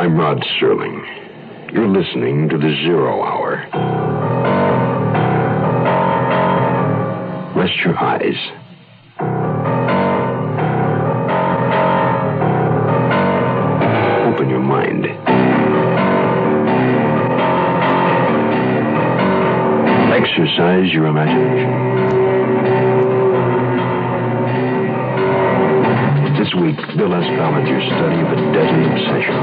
I'm Rod Serling. You're listening to the Zero Hour. Rest your eyes. Open your mind. Exercise your imagination. This week, Bill S. Ballinger's study of a deadly obsession.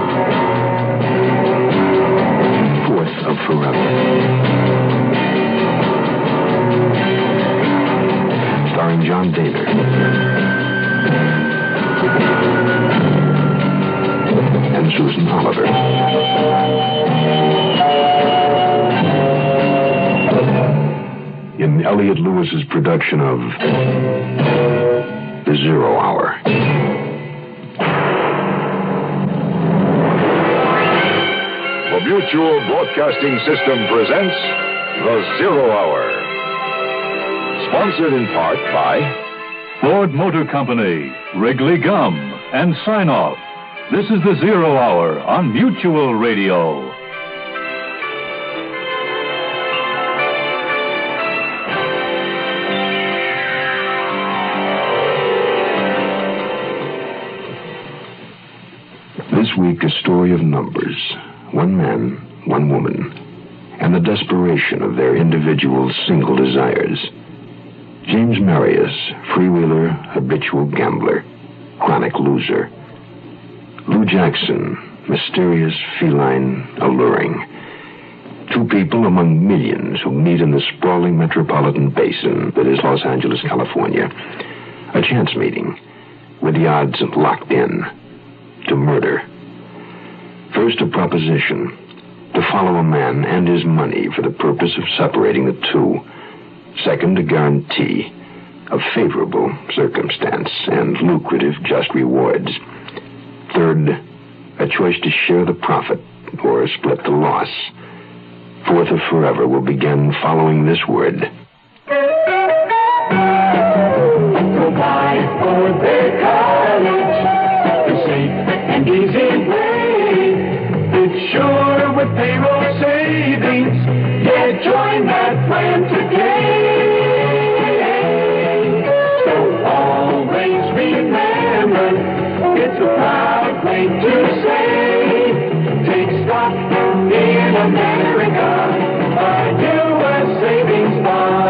Fourth of Forever. Starring John Dehner. And Susan Oliver. In Elliot Lewis's production of The Zero Hour. The Mutual Broadcasting System presents The Zero Hour. Sponsored in part by Ford Motor Company, Wrigley Gum, and Sign Off. This is The Zero Hour on Mutual Radio. This week, a story of numbers. One man, one woman, and the desperation of their individual single desires. James Marius, freewheeler, habitual gambler, chronic loser. Lou Jackson, mysterious, feline, alluring. Two people among millions who meet in the sprawling metropolitan basin that is Los Angeles, California. A chance meeting, with the odds locked in to murder. First, a proposition to follow a man and his money for the purpose of separating the two. Second, a guarantee of favorable circumstance and lucrative just rewards. Third, a choice to share the profit or split the loss. Fourth of Forever will begin following this word. Provide for their college the safe and easy way. It's sure with payroll savings. Yeah, join that plan today. So always remember, it's a proud thing to say. Take stock in America, buy U.S. savings bonds.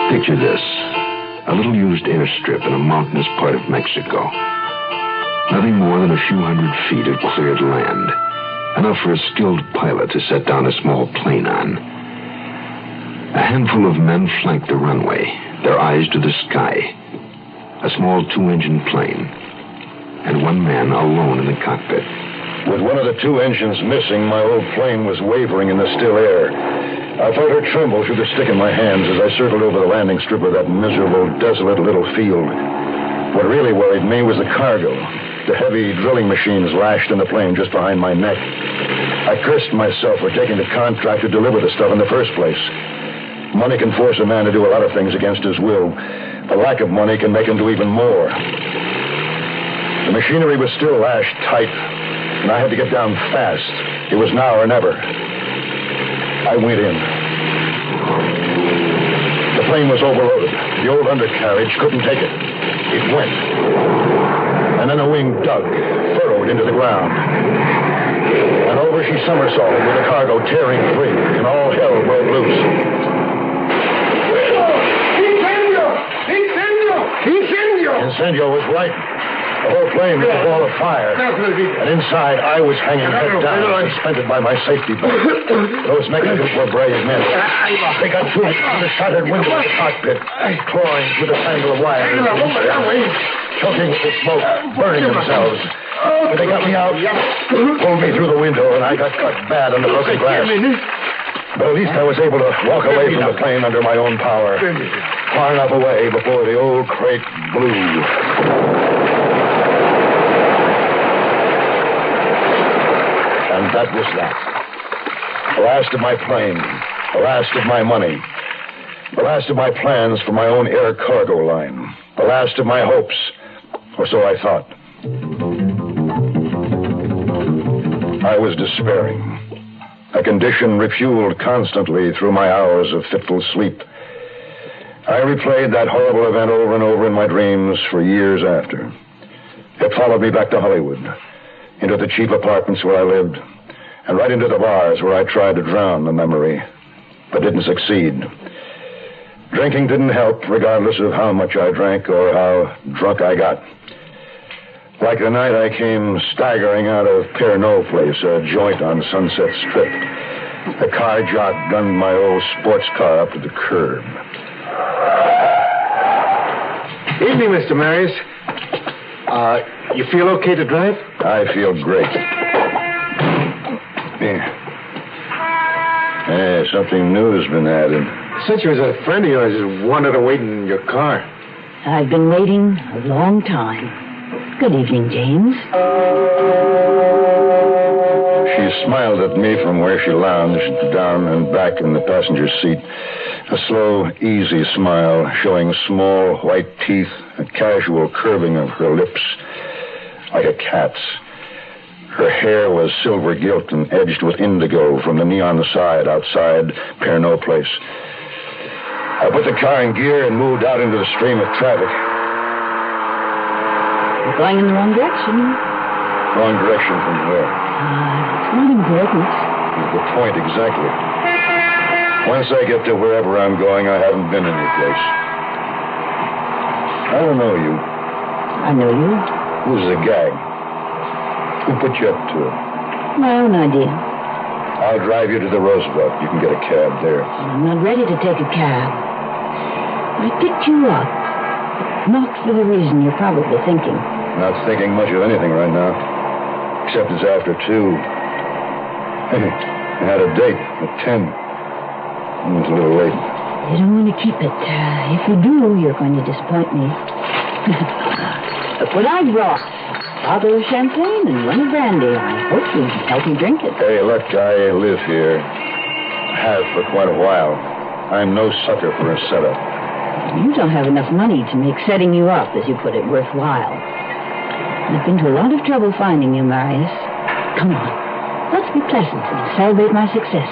Picture this. A little used airstrip in a mountainous part of Mexico. Nothing more than a few hundred feet of cleared land. Enough for a skilled pilot to set down a small plane on. A handful of men flank the runway, their eyes to the sky. A small two-engine plane. And one man alone in the cockpit. With one of the two engines missing, my old plane was wavering in the still air. I felt her tremble through the stick in my hands as I circled over the landing strip of that miserable, desolate little field. What really worried me was the cargo. The heavy drilling machines lashed in the plane just behind my neck. I cursed myself for taking the contract to deliver the stuff in the first place. Money can force a man to do a lot of things against his will. The lack of money can make him do even more. The machinery was still lashed tight, and I had to get down fast. It was now or never. I went in. The plane was overloaded. The old undercarriage couldn't take it. It went. And then the wing dug, furrowed into the ground. And over she somersaulted with the cargo tearing free, and all hell broke loose. Incendio! Incendio! Incendio! Incendio was right. The whole plane was a ball of fire. And inside, I was hanging head down, suspended by my safety belt. Those mechanisms were brave men. They got through the shattered window of the cockpit, clawing through the tangle of wire, choking with the smoke, burning themselves. But they got me out, pulled me through the window, and I got cut bad on the broken glass. But at least I was able to walk away from the plane under my own power, far enough away before the old crate blew. And that was that. The last of my plane, the last of my money, the last of my plans for my own air cargo line, the last of my hopes, or so I thought. I was despairing, a condition refueled constantly through my hours of fitful sleep. I replayed that horrible event over and over in my dreams for years after. It followed me back to Hollywood, into the cheap apartments where I lived, and right into the bars where I tried to drown the memory, but didn't succeed. Drinking didn't help, regardless of how much I drank or how drunk I got. Like the night I came staggering out of Pernod Place, a joint on Sunset Strip. The car jock gunned my old sports car up to the curb. Evening, Mr. Maharis. You feel okay to drive? I feel great. Yeah, something new has been added. Since you was a friend of yours who wanted to wait in your car. I've been waiting a long time. Good evening, James. She smiled at me from where she lounged down and back in the passenger seat. A slow, easy smile, showing small white teeth, a casual curving of her lips, like a cat's. Her hair was silver gilt and edged with indigo from the neon side outside Pernod Place. I put the car in gear and moved out into the stream of traffic. You're going in the wrong direction. Wrong direction from where? It's not important. The point, exactly. Once I get to wherever I'm going, I haven't been any place. I don't know you. I know you. This is a gag. Who put you up to it? My own idea. I'll drive you to the Roosevelt. You can get a cab there. I'm not ready to take a cab. I picked you up. Not for the reason you're probably thinking. Not thinking much of anything right now. Except it's after 2. I had a date at 10. It's a little late. You don't want to keep it. If you do, you're going to disappoint me. Look what I brought. A bottle of champagne and one of brandy. I hope you'll help me drink it. Hey, look, I live here. Have for quite a while. I'm no sucker for a setup. You don't have enough money to make setting you up, as you put it, worthwhile. I've been to a lot of trouble finding you, Maharis. Come on. Let's be pleasant and celebrate my success.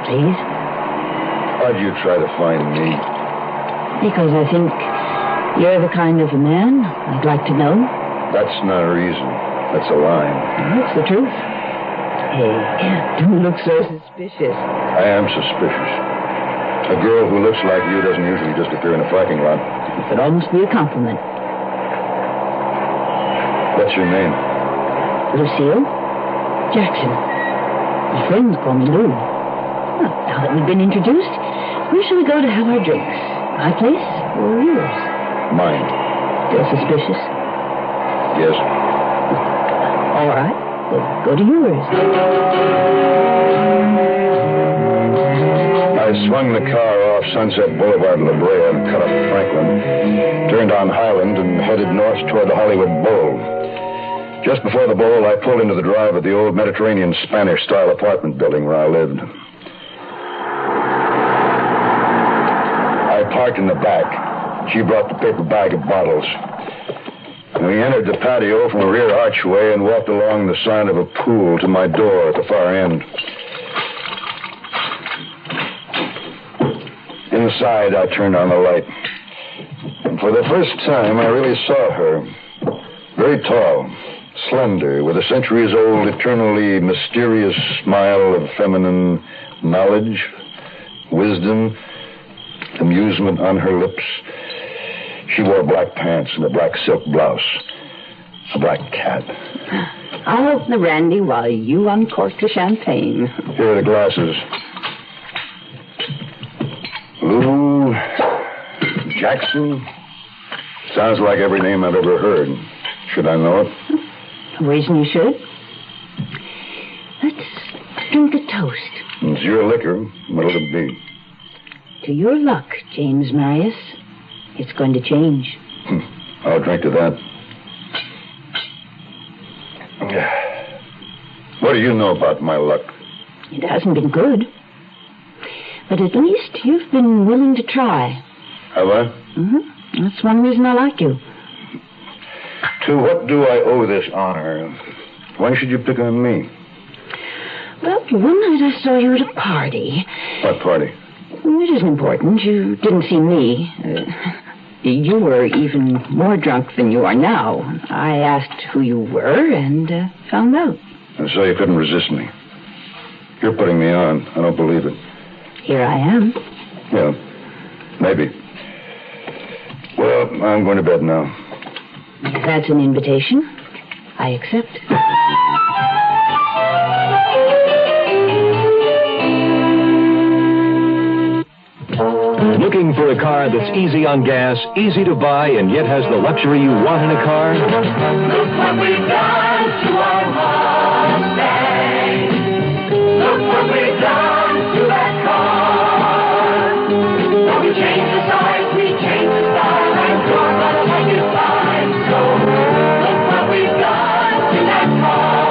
Please? Why'd you try to find me? Because I think you're the kind of a man I'd like to know. That's not a reason. That's a line. That's the truth. Hey, don't look so suspicious. I am suspicious. A girl who looks like you doesn't usually just appear in a parking lot. It could almost be a compliment. What's your name? Lucille Jackson. My friends call me Lou. Well, now that we've been introduced, where shall we go to have our drinks? My place or yours? Mine. Still suspicious? Yes. All right. We'll go to yours. I swung the car off Sunset Boulevard, La Brea, and cut up Franklin, turned on Highland, and headed north toward the Hollywood Bowl. Just before the Bowl, I pulled into the drive of the old Mediterranean Spanish-style apartment building where I lived. I parked in the back. She brought the paper bag of bottles. And we entered the patio from a rear archway and walked along the side of a pool to my door at the far end. Inside, I turned on the light. And for the first time, I really saw her. Very tall, slender, with a centuries-old, eternally mysterious smile of feminine knowledge, wisdom, amusement on her lips. She wore black pants and a black silk blouse. A black cat. I'll open the brandy while you uncork the champagne. Here are the glasses. Lou Jackson. Sounds like every name I've ever heard. Should I know it? No reason you should. Let's drink a toast. It's your liquor. What'll it be? To your luck, James Marius. It's going to change. I'll drink to that. What do you know about my luck? It hasn't been good. But at least you've been willing to try. Have I? Mm-hmm. That's one reason I like you. To what do I owe this honor? Why should you pick on me? Well, one night I saw you at a party. What party? It isn't important. You didn't see me. You were even more drunk than you are now. I asked who you were and found out. And so you couldn't resist me. You're putting me on. I don't believe it. Here I am. Yeah, maybe. Well, I'm going to bed now. If that's an invitation, I accept. Looking for a car that's easy on gas, easy to buy, and yet has the luxury you want in a car? Look what we've done to our Mustang. Look what we've done to that car. So we changed the size, we changed the style, and you're gonna like it fine. So look what we've done to that car.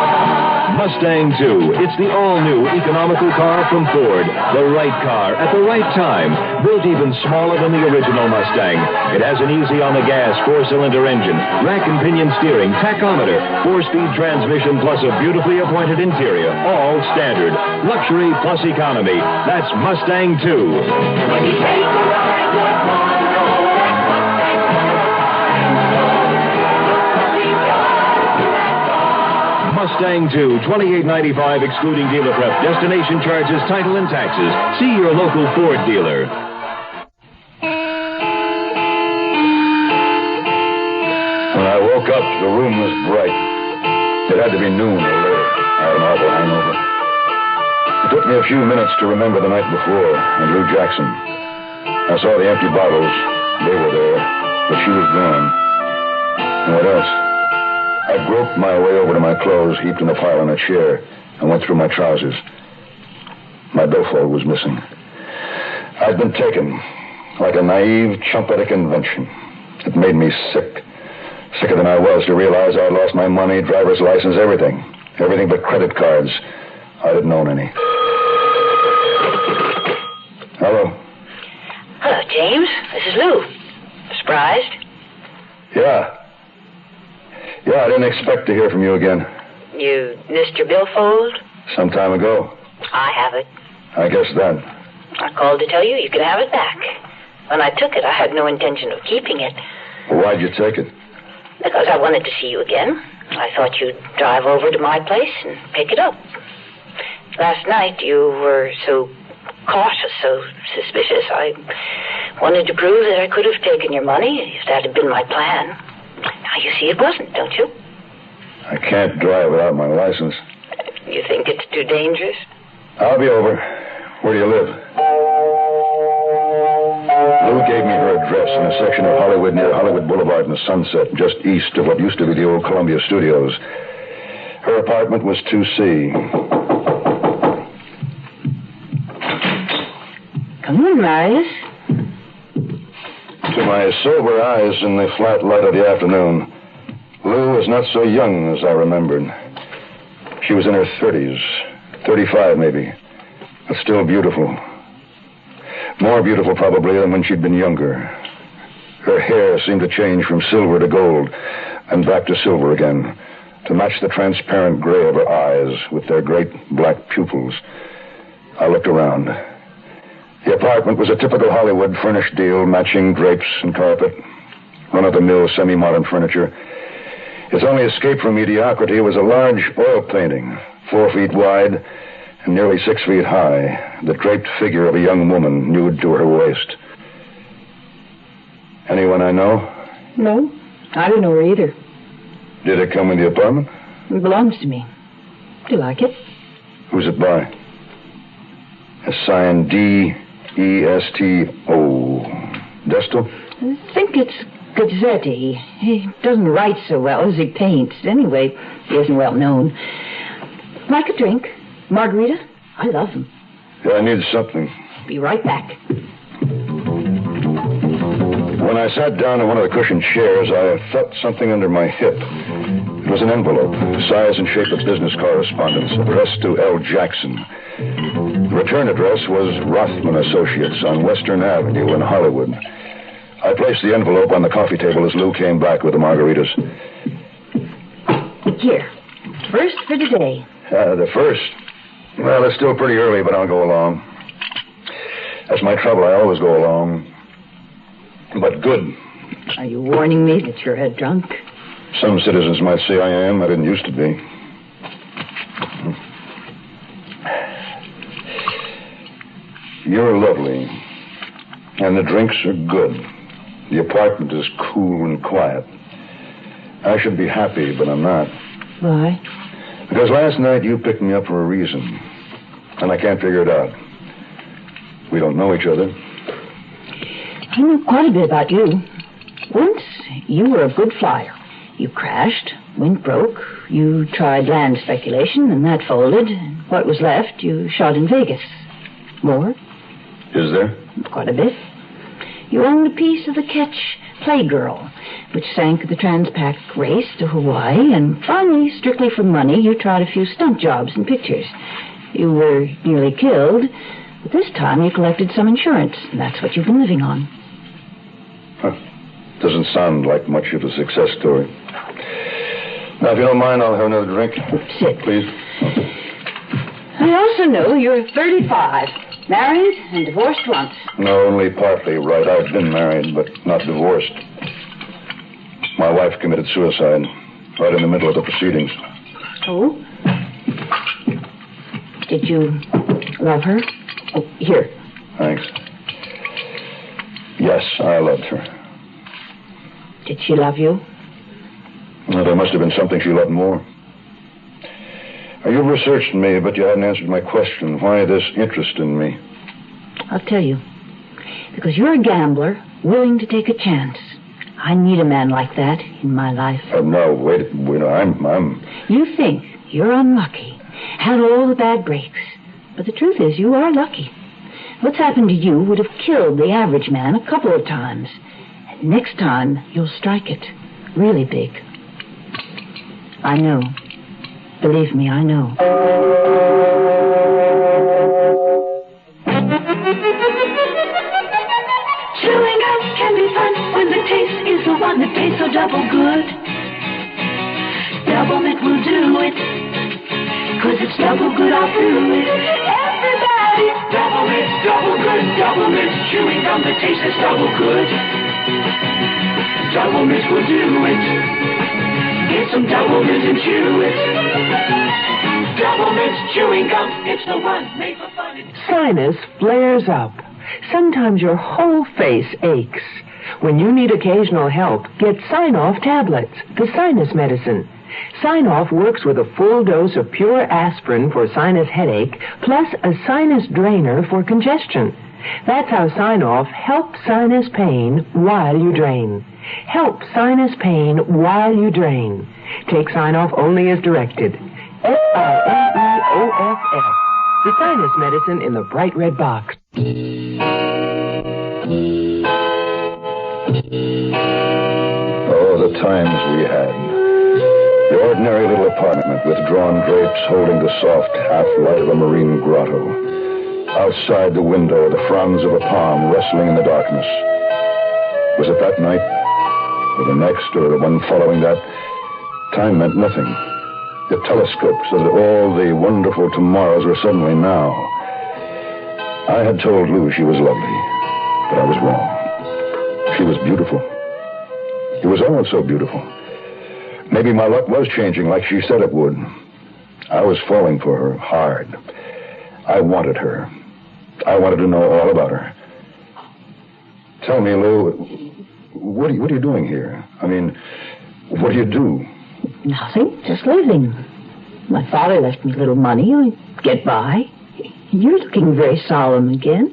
Mustang 2. It's the all-new economical car from Ford. The right car at the right time. Built even smaller than the original Mustang. It has an easy-on-the-gas 4-cylinder engine, rack and pinion steering, tachometer, 4-speed transmission, plus a beautifully appointed interior. All standard. Luxury plus economy. That's Mustang 2. When you take a ride, what one road, that Mustang Mustang 2, $28.95 excluding dealer prep, destination charges, title, and taxes. See your local Ford dealer. When I woke up, the room was bright. It had to be noon or later. I had an awful hangover. It took me a few minutes to remember the night before and Lou Jackson. I saw the empty bottles. They were there, but she was gone. And what else? I groped my way over to my clothes, heaped in a pile on a chair, and went through my trousers. My billfold was missing. I'd been taken, like a naive, chumpetic invention. It made me sick. Sicker than I was to realize I'd lost my money, driver's license, everything. Everything but credit cards. I didn't own any. Hello? Hello, James. This is Lou. Surprised? Yeah, I didn't expect to hear from you again. You missed your billfold? Some time ago. I have it. I guess then. I called to tell you you could have it back. When I took it, I had no intention of keeping it. Well, why'd you take it? Because I wanted to see you again. I thought you'd drive over to my place and pick it up. Last night you were so cautious, so suspicious. I wanted to prove that I could have taken your money if that had been my plan. Now, you see it wasn't, don't you? I can't drive without my license. You think it's too dangerous? I'll be over. Where do you live? Lou gave me her address in a section of Hollywood near Hollywood Boulevard and the Sunset, just east of what used to be the old Columbia Studios. Her apartment was 2C. Come on, Marius. To my sober eyes in the flat light of the afternoon, Lou was not so young as I remembered. She was in her 30s, 35 maybe, but still beautiful. More beautiful probably than when she'd been younger. Her hair seemed to change from silver to gold and back to silver again, to match the transparent gray of her eyes with their great black pupils. I looked around. The apartment was a typical Hollywood furnished deal, matching drapes and carpet, run-of-the-mill semi-modern furniture. Its only escape from mediocrity was a large oil painting, 4 feet wide and nearly 6 feet high, the draped figure of a young woman nude to her waist. Anyone I know? No, I don't know her either. Did it come with the apartment? It belongs to me. Do you like it? Who's it by? Signed D-E-S-T-O. Desto? I think it's Gazzetti. He doesn't write so well as he paints. Anyway, he isn't well known. Like a drink? Margarita? I love them. Yeah, I need something. Be right back. When I sat down in one of the cushioned chairs, I felt something under my hip. It was an envelope, size and shape of business correspondence, addressed to L. Jackson. The return address was Rothman Associates on Western Avenue in Hollywood. I placed the envelope on the coffee table as Lou came back with the margaritas. Here. First for today. The first? Well, it's still pretty early, but I'll go along. That's my trouble. I always go along. But good. Are you warning me that you're a drunk? Some citizens might say I am. I didn't used to be. You're lovely. And the drinks are good. The apartment is cool and quiet. I should be happy, but I'm not. Why? Because last night you picked me up for a reason. And I can't figure it out. We don't know each other. I know quite a bit about you. Once, you were a good flyer. You crashed, went broke. You tried land speculation, and that folded. What was left, you shot in Vegas. More? Is there? Quite a bit. You owned a piece of the Ketch Playgirl, which sank the Transpac race to Hawaii, and finally, strictly for money, you tried a few stunt jobs and pictures. You were nearly killed, but this time you collected some insurance, and that's what you've been living on. Huh. Doesn't sound like much of a success story. Now, if you don't mind, I'll have another drink. Sit. Please. I also know you're 35, married and divorced once. No, only partly right. I've been married, but not divorced. My wife committed suicide right in the middle of the proceedings. Oh? Did you love her? Oh, here. Thanks. Yes, I loved her. Did she love you? Well, there must have been something she loved more. You've researched me, but you haven't answered my question. Why this interest in me? I'll tell you. Because you're a gambler, willing to take a chance. I need a man like that in my life. No, wait. I'm... You think you're unlucky. Had all the bad breaks. But the truth is, you are lucky. What's happened to you would have killed the average man a couple of times. And next time, you'll strike it. Really big. I know. Believe me, I know. Chewing gum can be fun when the taste is the one that tastes so double good. Double Mint will do it, 'cause it's double good all through it. Everybody, Double Mint, double good, Double Mint. Chewing gum that tastes double good. Double Mint will do it. Get some Double Mint and chew it. Double Mint chewing gum, it's the one made for fun. Sinus flares up. Sometimes your whole face aches. When you need occasional help, get Sign-Off tablets, the sinus medicine. Sign-Off works with a full dose of pure aspirin for sinus headache, plus a sinus drainer for congestion. That's how Sign-Off helps sinus pain while you drain. Help sinus pain while you drain. Take Sign-Off only as directed. SINEOFF. The sinus medicine in the bright red box. Oh, the times we had. The ordinary little apartment with drawn drapes holding the soft half-light of a marine grotto. Outside the window, the fronds of a palm rustling in the darkness. Was it that night, or the next, or the one following that? Time meant nothing. It telescoped so that all the wonderful tomorrows were suddenly now. I had told Lou she was lovely, but I was wrong. She was beautiful. It was almost so beautiful. Maybe my luck was changing like she said it would. I was falling for her hard. I wanted her. I wanted to know all about her. Tell me, Lou, what are you doing here? I mean, what do you do? Nothing, just living. My father left me a little money. I get by. You're looking very solemn again.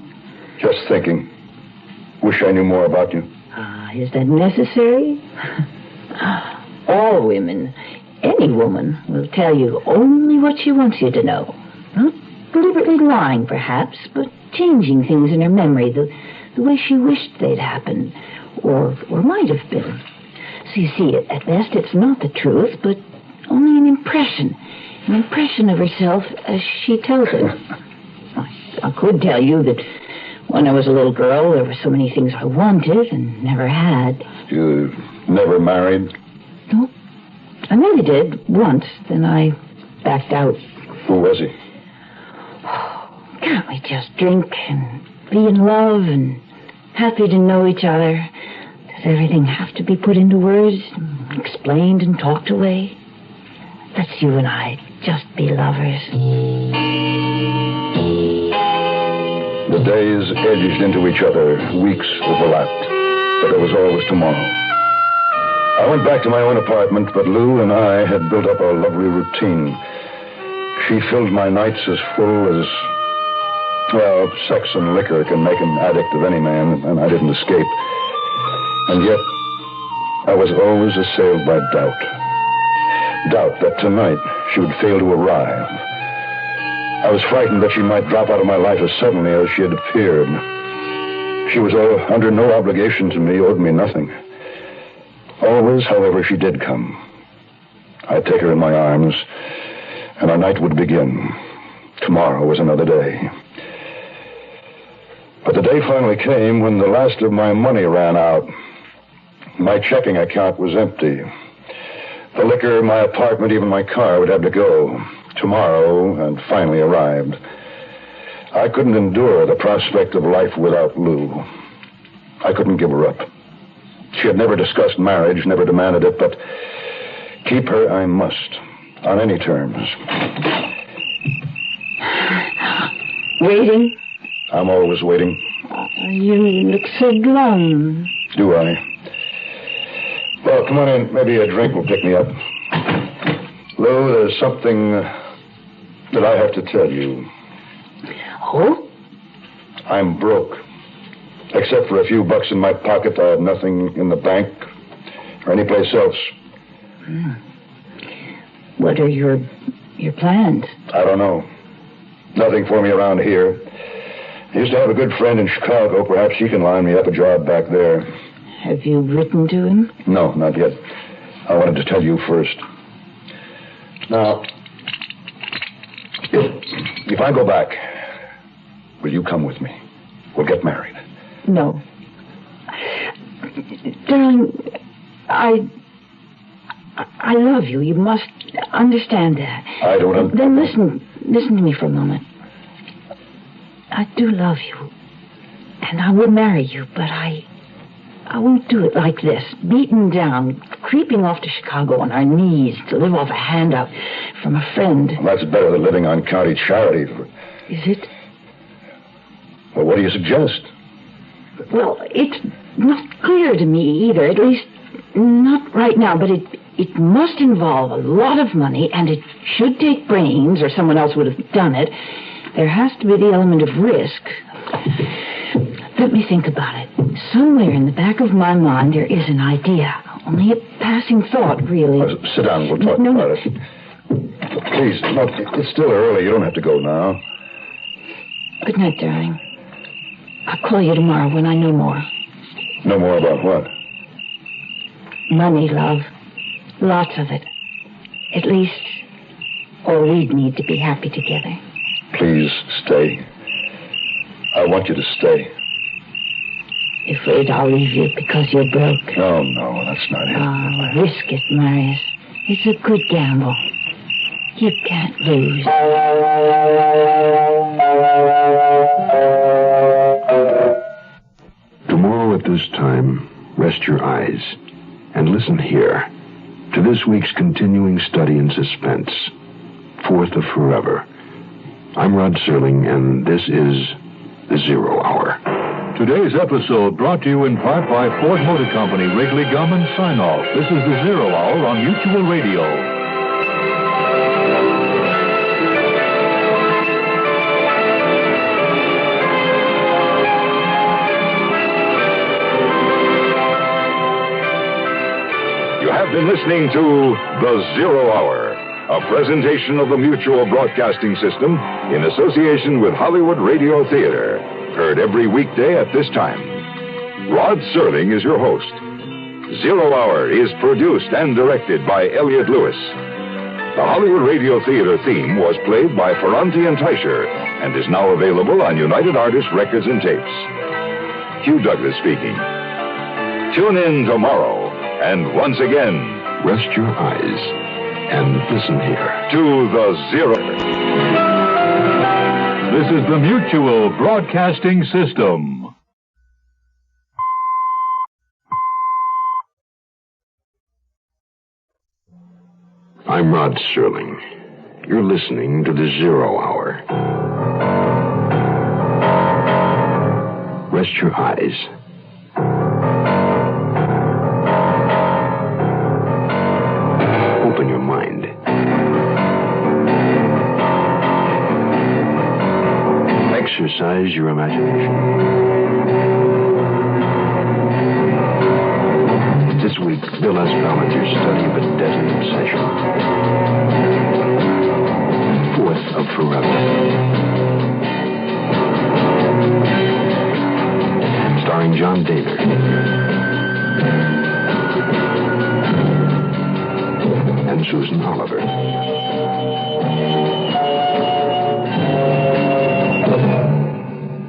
Just thinking. Wish I knew more about you. Is that necessary? All women, any woman, will tell you only what she wants you to know. Not deliberately lying, perhaps, but changing things in her memory the way she wished they'd happened, or might have been. So you see, at best, it's not the truth, but only an impression of herself as she tells it. I could tell you that when I was a little girl, there were so many things I wanted and never had. You never married? No. I maybe did once, then I backed out. Who was he? Can't we just drink and be in love and happy to know each other? Does everything have to be put into words, explained and talked away? Let's you and I just be lovers. The days edged into each other, weeks overlapped, but there was always tomorrow. I went back to my own apartment, but Lou and I had built up our lovely routine. She filled my nights as full as, well, sex and liquor can make an addict of any man, and I didn't escape. And yet, I was always assailed by doubt. Doubt that tonight she would fail to arrive. I was frightened that she might drop out of my life as suddenly as she had appeared. She was under no obligation to me, owed me nothing. Always, however, she did come. I'd take her in my arms, and our night would begin. Tomorrow was another day. But the day finally came when the last of my money ran out. My checking account was empty. The liquor, my apartment, even my car would have to go. Tomorrow had finally arrived. I couldn't endure the prospect of life without Lou. I couldn't give her up. She had never discussed marriage, never demanded it, but keep her I must, on any terms. Waiting? I'm always waiting. You look so glum. Do I? Well, come on in. Maybe a drink will pick me up. Lou, there's something that I have to tell you. Oh? I'm broke. Except for a few bucks in my pocket, I have nothing in the bank or anyplace else. What are your plans? I don't know. Nothing for me around here. I used to have a good friend in Chicago. Perhaps he can line me up a job back there. Have you written to him? No, not yet. I wanted to tell you first. Now, if I go back, will you come with me? We'll get married. No. Darling, I love you. You must understand that. I don't understand. Then listen to me for a moment. I do love you, and I will marry you, but I won't do it like this, beaten down, creeping off to Chicago on our knees to live off a handout from a friend. Well, that's better than living on county charity. Is it? Well, what do you suggest? Well, it's not clear to me either, at least not right now, but it must involve a lot of money, and it should take brains, or someone else would have done it. There has to be the element of risk. Let me think about it. Somewhere in the back of my mind there is an idea. Only a passing thought, really. Sit down. We'll talk about it. Please, look, it's still early. You don't have to go now. Good night, darling. I'll call you tomorrow when I know more. Know more about what? Money, love. Lots of it. At least all we'd need to be happy together. Please, stay. I want you to stay. You're afraid I'll leave you because you're broke? No, that's not it. Oh, risk it, Marius. It's a good gamble. You can't lose. Tomorrow at this time, rest your eyes and listen here to this week's continuing study in suspense, Fourth of Forever. I'm Rod Serling, and this is The Zero Hour. Today's episode brought to you in part by Ford Motor Company, Wrigley Gum, and Sign Off. This is the Zero Hour on Mutual Radio. You have been listening to The Zero Hour, a presentation of the Mutual Broadcasting System in association with Hollywood Radio Theater. Heard every weekday at this time. Rod Serling is your host. Zero Hour is produced and directed by Elliott Lewis. The Hollywood Radio Theater theme was played by Ferranti and Teicher and is now available on United Artists Records and Tapes. Hugh Douglas speaking. Tune in tomorrow, and once again, Rest your eyes and listen here to The Zero. This is the Mutual Broadcasting System. I'm Rod Serling. You're listening to The Zero Hour. Rest your eyes. Open your mind. Exercise your imagination. This week, Bill has volunteer study of a deadly obsession. Fourth of Forever. Starring John Dehner. And Susan Oliver.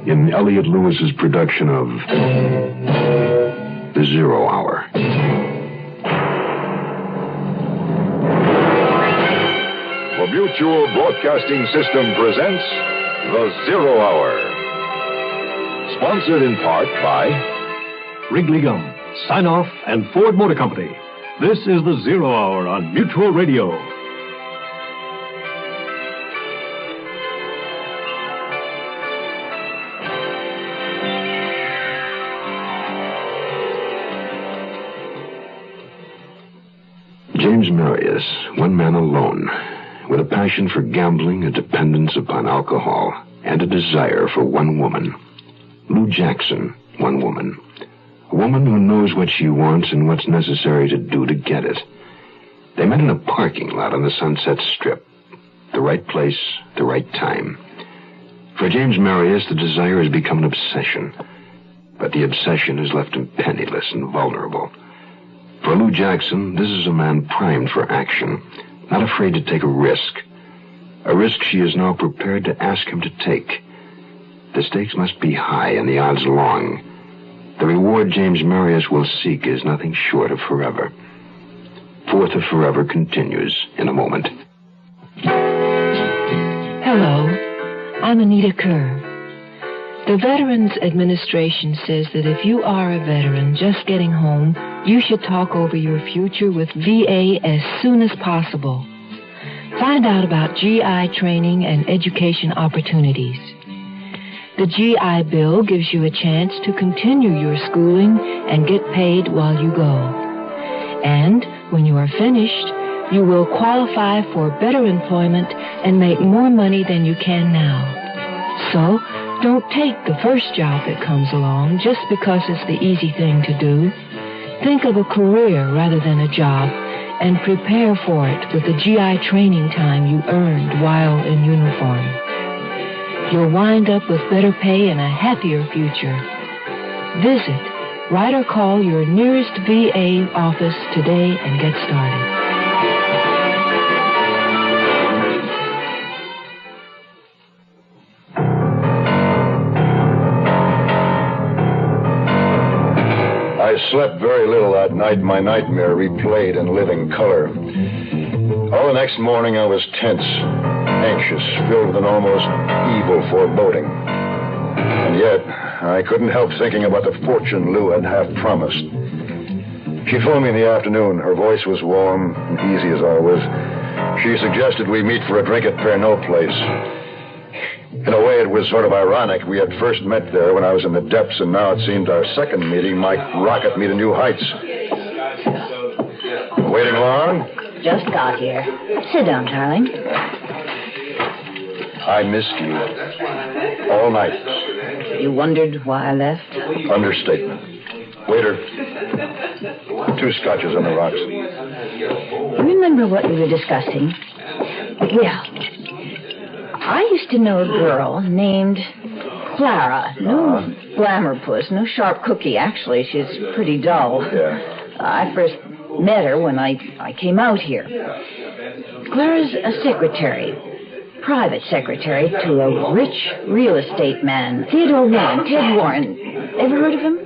In Elliott Lewis's production of The Zero Hour. The Mutual Broadcasting System presents The Zero Hour. Sponsored in part by Wrigley Gum, Sign Off, and Ford Motor Company. This is the Zero Hour on Mutual Radio. James Marius, one man alone, with a passion for gambling, a dependence upon alcohol, and a desire for one woman. Lou Jackson, one woman. A woman who knows what she wants and what's necessary to do to get it. They met in a parking lot on the Sunset Strip. The right place, the right time. For James Marius, the desire has become an obsession. But the obsession has left him penniless and vulnerable. For Lou Jackson, this is a man primed for action, not afraid to take a risk. A risk she is now prepared to ask him to take. The stakes must be high and the odds long. The reward James Marius will seek is nothing short of forever. Fourth of Forever continues in a moment. Hello, I'm Anita Kerr. The Veterans Administration says that if you are a veteran just getting home, you should talk over your future with VA as soon as possible. Find out about GI training and education opportunities. The GI Bill gives you a chance to continue your schooling and get paid while you go. And when you are finished, you will qualify for better employment and make more money than you can now. So, don't take the first job that comes along just because it's the easy thing to do. Think of a career rather than a job and prepare for it with the GI training time you earned while in uniform. You'll wind up with better pay and a happier future. Visit, write or call your nearest VA office today and get started. I slept very little that night. My nightmare replayed in living color. All the next morning I was tense, anxious, filled with an almost evil foreboding. And yet, I couldn't help thinking about the fortune Lou had half promised. She phoned me in the afternoon. Her voice was warm and easy as always. She suggested we meet for a drink at Pernod Place. In a way, it was sort of ironic. We had first met there when I was in the depths, and now it seemed our second meeting might rocket me to new heights. Waiting long? Just got here. Sit down, darling. I missed you. All night. You wondered why I left? Understatement. Waiter. 2 scotches on the rocks. Remember what we were discussing? Yeah. I used to know a girl named Clara. No glamour puss, no sharp cookie, actually. She's pretty dull. Yeah. I first met her when I came out here. Clara's a secretary. Private secretary to a rich real estate man. Theodore Warren, Ted Warren. Ever heard of him?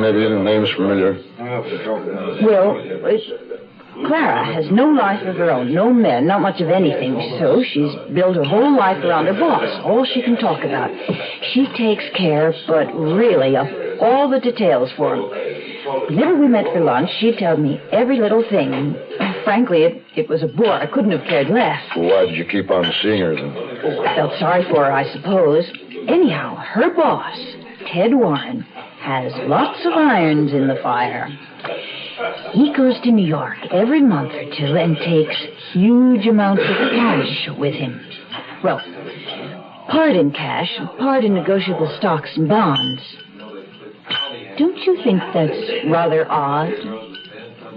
Maybe the name's familiar. Well, Clara has no life of her own, no men, not much of anything. So she's built her whole life around her boss, all she can talk about. She takes care, but really, of all the details for him. Whenever we met for lunch, she'd tell me every little thing. Frankly, it was a bore. I couldn't have cared less. Why did you keep on seeing her then? Oh, I felt sorry for her, I suppose. Anyhow, her boss, Ted Warren, has lots of irons in the fire. He goes to New York every month or two and takes huge amounts of cash with him. Well, part in cash, part in negotiable stocks and bonds. Don't you think that's rather odd?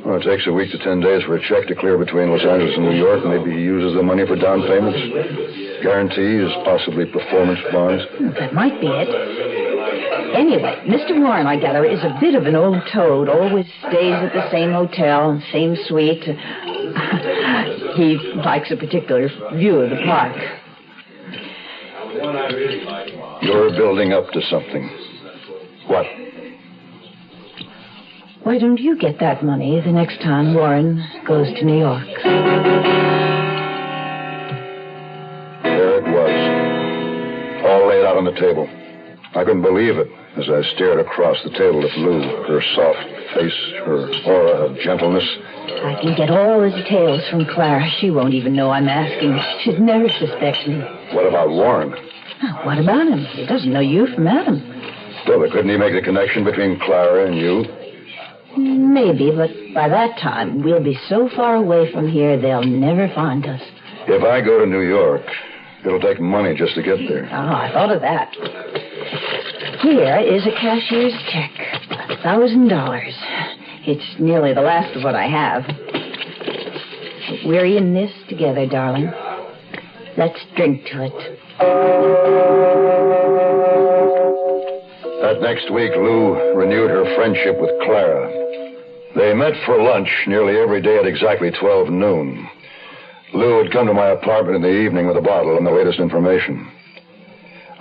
Well, it takes a week to 10 days for a check to clear between Los Angeles and New York. Maybe he uses the money for down payments, guarantees, possibly performance bonds. That might be it. Anyway, Mr. Warren, I gather, is a bit of an old toad. Always stays at the same hotel, same suite. He likes a particular view of the park. You're building up to something. What? Why don't you get that money the next time Warren goes to New York? There it was. All laid out on the table. I couldn't believe it as I stared across the table at Lou, her soft face, her aura of gentleness. I can get all the details from Clara. She won't even know I'm asking. She'd never suspect me. What about Warren? Oh, what about him? He doesn't know you from Adam. Well, but couldn't he make the connection between Clara and you? Maybe, but by that time, we'll be so far away from here, they'll never find us. If I go to New York, it'll take money just to get there. Oh, I thought of that. Here is a cashier's check. $1,000. It's nearly the last of what I have. But we're in this together, darling. Let's drink to it. That next week, Lou renewed her friendship with Clara. They met for lunch nearly every day at exactly 12 noon. Lou would come to my apartment in the evening with a bottle and the latest information.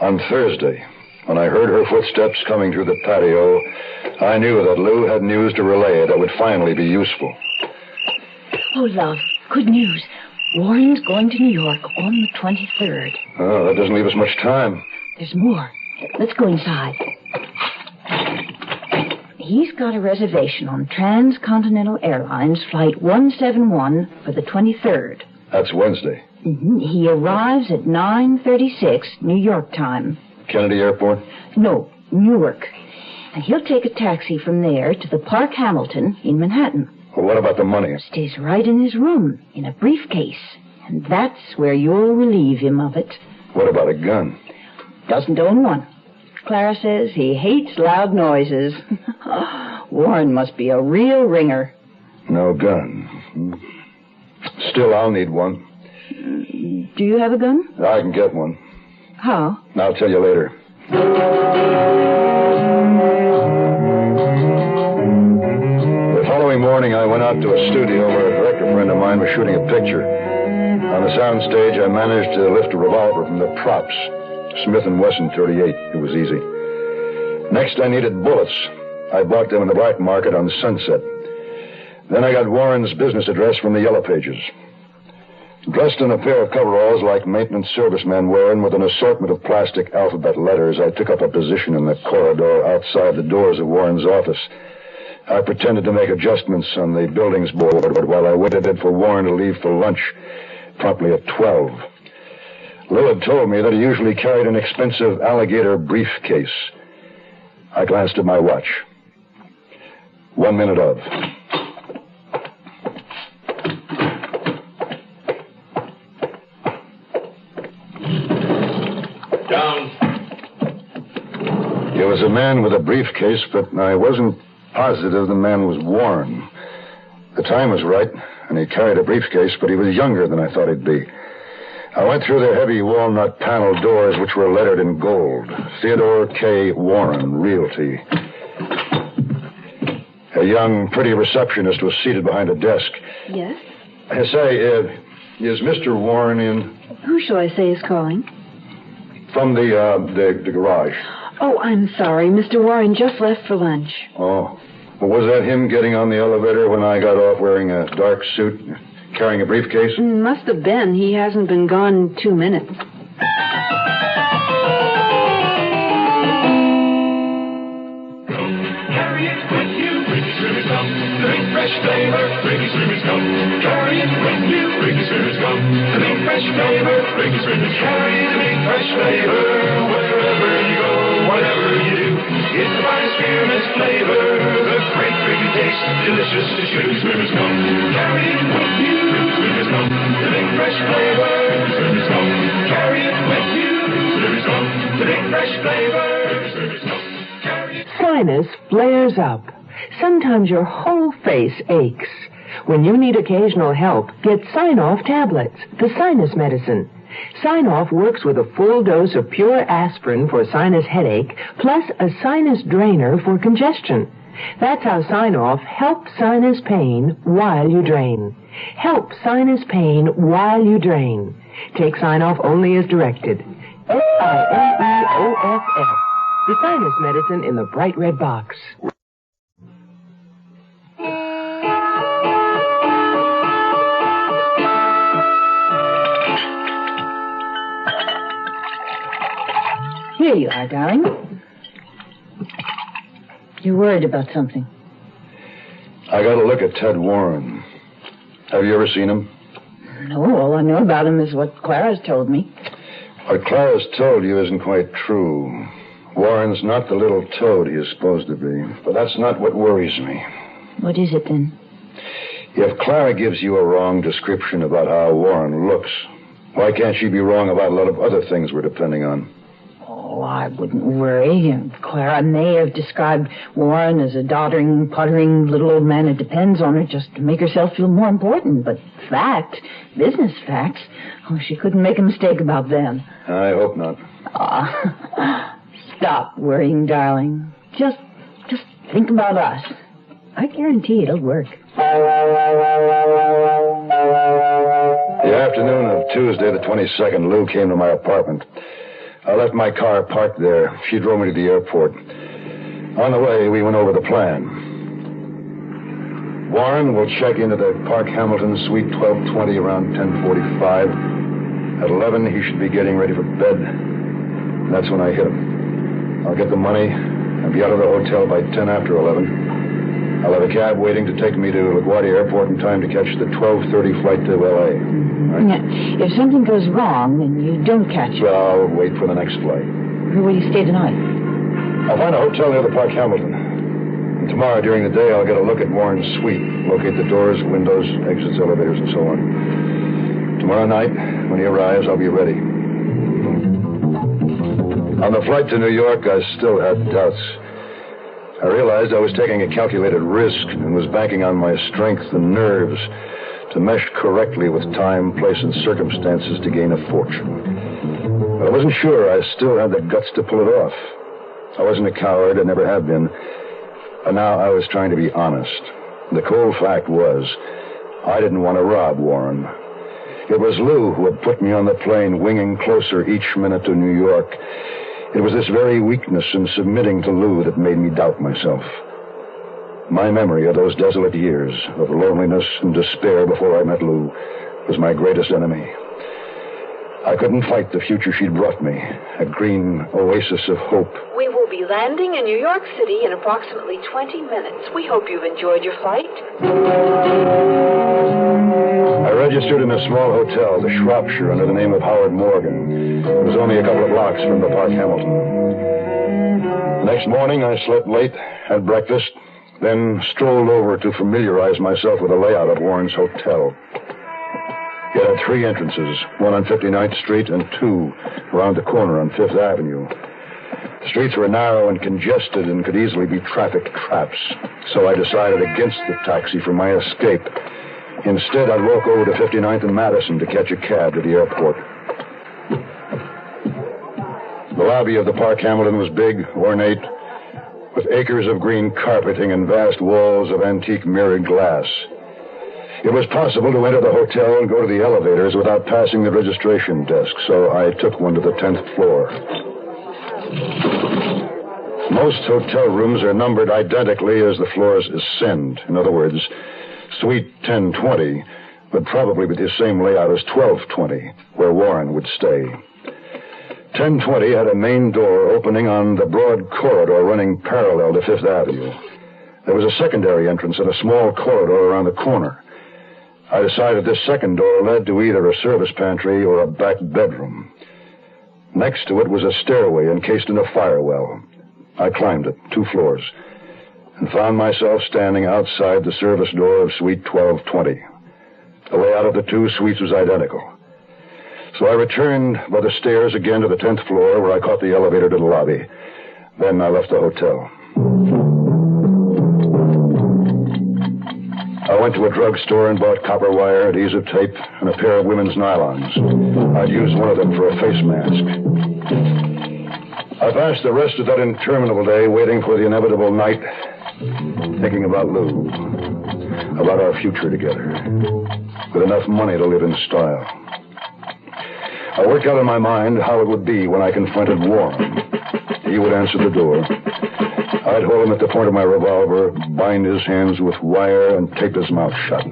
On Thursday, when I heard her footsteps coming through the patio, I knew that Lou had news to relay that would finally be useful. Oh, love, good news. Warren's going to New York on the 23rd. Oh, that doesn't leave us much time. There's more. Let's go inside. He's got a reservation on Transcontinental Airlines Flight 171 for the 23rd. That's Wednesday. Mm-hmm. He arrives at 9:36 New York time. Kennedy Airport? No, Newark. And he'll take a taxi from there to the Park Hamilton in Manhattan. Well, what about the money? Stays right in his room, in a briefcase. And that's where you'll relieve him of it. What about a gun? Doesn't own one. Clara says he hates loud noises. Warren must be a real ringer. No gun. Still, I'll need one. Do you have a gun? I can get one. How? I'll tell you later. The following morning, I went out to a studio where a director friend of mine was shooting a picture. On the sound stage, I managed to lift a revolver from the props. Smith & Wesson 38. It was easy. Next, I needed bullets. I bought them in the black market on Sunset. Then I got Warren's business address from the Yellow Pages. Dressed in a pair of coveralls like maintenance servicemen wear and with an assortment of plastic alphabet letters, I took up a position in the corridor outside the doors of Warren's office. I pretended to make adjustments on the buildings board while I waited for Warren to leave for lunch, promptly at 12. Lou had told me that he usually carried an expensive alligator briefcase. I glanced at my watch. 1 minute of. Down. It was a man with a briefcase, but I wasn't positive the man was Warren. The time was right, and he carried a briefcase, but he was younger than I thought he'd be. I went through the heavy walnut panel doors, which were lettered in gold. Theodore K. Warren, Realty. A young, pretty receptionist was seated behind a desk. Yes? Say, is Mr. Warren in? Who shall I say is calling? From the garage. Oh, I'm sorry. Mr. Warren just left for lunch. Oh. Well, was that him getting on the elevator when I got off wearing a dark suit, carrying a briefcase? Must have been. He hasn't been gone 2 minutes. Carry it with you. Bring your swimmers come. The big fresh flavor. Bring your swimmers come. Carry it with you. Bring your swimmers come. The big fresh flavor. Bring your swimmers. Carry the big fresh flavor wherever you go, whatever you do. It's the finest spearmint flavor. The great big taste, delicious to shoot. Swimmers come. Carry it with you. Swimmers come. The big fresh flavor. Swimmers come. Carry it with you. Swimmers come. The big fresh flavor. Swimmers come. Sinus flares up. Sometimes your whole face aches. When you need occasional help, get Sign-Off tablets, the sinus medicine. Sign-Off works with a full dose of pure aspirin for sinus headache, plus a sinus drainer for congestion. That's how Sign-Off helps sinus pain while you drain. Help sinus pain while you drain. Take Sign-Off only as directed. SINEOFF. The sinus medicine in the bright red box. Here you are, darling. You're worried about something. I got to look at Ted Warren. Have you ever seen him? No, all I know about him is what Clara's told me. What Clara's told you isn't quite true. Warren's not the little toad he is supposed to be. But that's not what worries me. What is it, then? If Clara gives you a wrong description about how Warren looks, why can't she be wrong about a lot of other things we're depending on? Oh, I wouldn't worry. Clara may have described Warren as a doddering, puttering little old man that depends on her just to make herself feel more important. But business facts, she couldn't make a mistake about them. I hope not. Stop worrying, darling. Just think about us. I guarantee it'll work. The afternoon of Tuesday, the 22nd, Lou came to my apartment. I left my car parked there. She drove me to the airport. On the way, we went over the plan. Warren will check into the Park Hamilton Suite 1220 around 10:45. At 11, he should be getting ready for bed. And that's when I hit him. I'll get the money and be out of the hotel by 10 after 11. I'll have a cab waiting to take me to LaGuardia Airport in time to catch the 12:30 flight to L.A. Right? Now, if something goes wrong and you don't catch it... Well, I'll wait for the next flight. Where will you stay tonight? I'll find a hotel near the Park Hamilton. And tomorrow during the day, I'll get a look at Warren's suite. Locate the doors, windows, exits, elevators, and so on. Tomorrow night, when he arrives, I'll be ready. On the flight to New York, I still had doubts. I realized I was taking a calculated risk and was banking on my strength and nerves to mesh correctly with time, place, and circumstances to gain a fortune. But I wasn't sure I still had the guts to pull it off. I wasn't a coward, I never have been. And now I was trying to be honest. The cold fact was, I didn't want to rob Warren. It was Lou who had put me on the plane, winging closer each minute to New York. It was this very weakness in submitting to Lou that made me doubt myself. My memory of those desolate years of loneliness and despair before I met Lou was my greatest enemy. I couldn't fight the future she'd brought me, a green oasis of hope. We will be landing in New York City in approximately 20 minutes. We hope you've enjoyed your flight. I read registered in a small hotel, the Shropshire, under the name of Howard Morgan. It was only a couple of blocks from the Park Hamilton. The next morning, I slept late, had breakfast, then strolled over to familiarize myself with the layout of Warren's hotel. It had 3 entrances, one on 59th Street and 2 around the corner on 5th Avenue. The streets were narrow and congested and could easily be traffic traps, so I decided against the taxi for my escape. Instead, I'd walk over to 59th and Madison to catch a cab to the airport. The lobby of the Park Hamilton was big, ornate, with acres of green carpeting and vast walls of antique mirrored glass. It was possible to enter the hotel and go to the elevators without passing the registration desk, so I took one to the 10th floor. Most hotel rooms are numbered identically as the floors ascend. In other words, Suite 1020 would probably be the same layout as 1220, where Warren would stay. 1020 had a main door opening on the broad corridor running parallel to 5th Avenue. There was a secondary entrance and a small corridor around the corner. I decided this second door led to either a service pantry or a back bedroom. Next to it was a stairway encased in a firewell. I climbed it, 2 floors, and found myself standing outside the service door of Suite 1220. The layout of the 2 suites was identical. So I returned by the stairs again to the 10th floor, where I caught the elevator to the lobby. Then I left the hotel. I went to a drugstore and bought copper wire, adhesive tape, and a pair of women's nylons. I'd use one of them for a face mask. I passed the rest of that interminable day waiting for the inevitable night, thinking about Lou, about our future together, with enough money to live in style. I worked out in my mind how it would be when I confronted Warren. He would answer the door. I'd hold him at the point of my revolver, bind his hands with wire, and tape his mouth shut.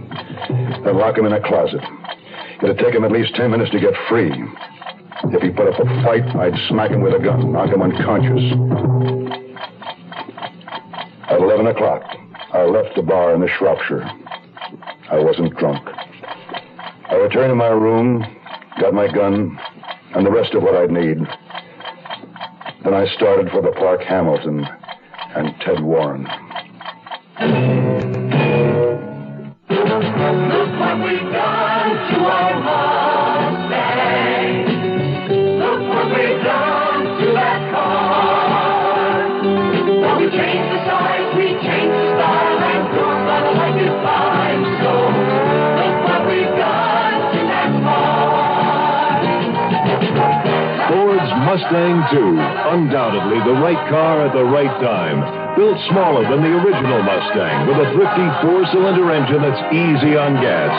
Then lock him in a closet. It'd take him at least 10 minutes to get free. If he put up a fight, I'd smack him with a gun, knock him unconscious. At 11 o'clock, I left the bar in the Shropshire. I wasn't drunk. I returned to my room, got my gun, and the rest of what I'd need. Then I started for the Park Hamilton and Ted Warren. Look what we've done to our Mustang. Look what we've done to that car. Well, we changed the size, we changed the style, and you're gonna like it fine. So look what we've done to that car. Ford's Mustang II, undoubtedly the right car at the right time. Built smaller than the original Mustang, with a thrifty 4-cylinder engine that's easy on gas.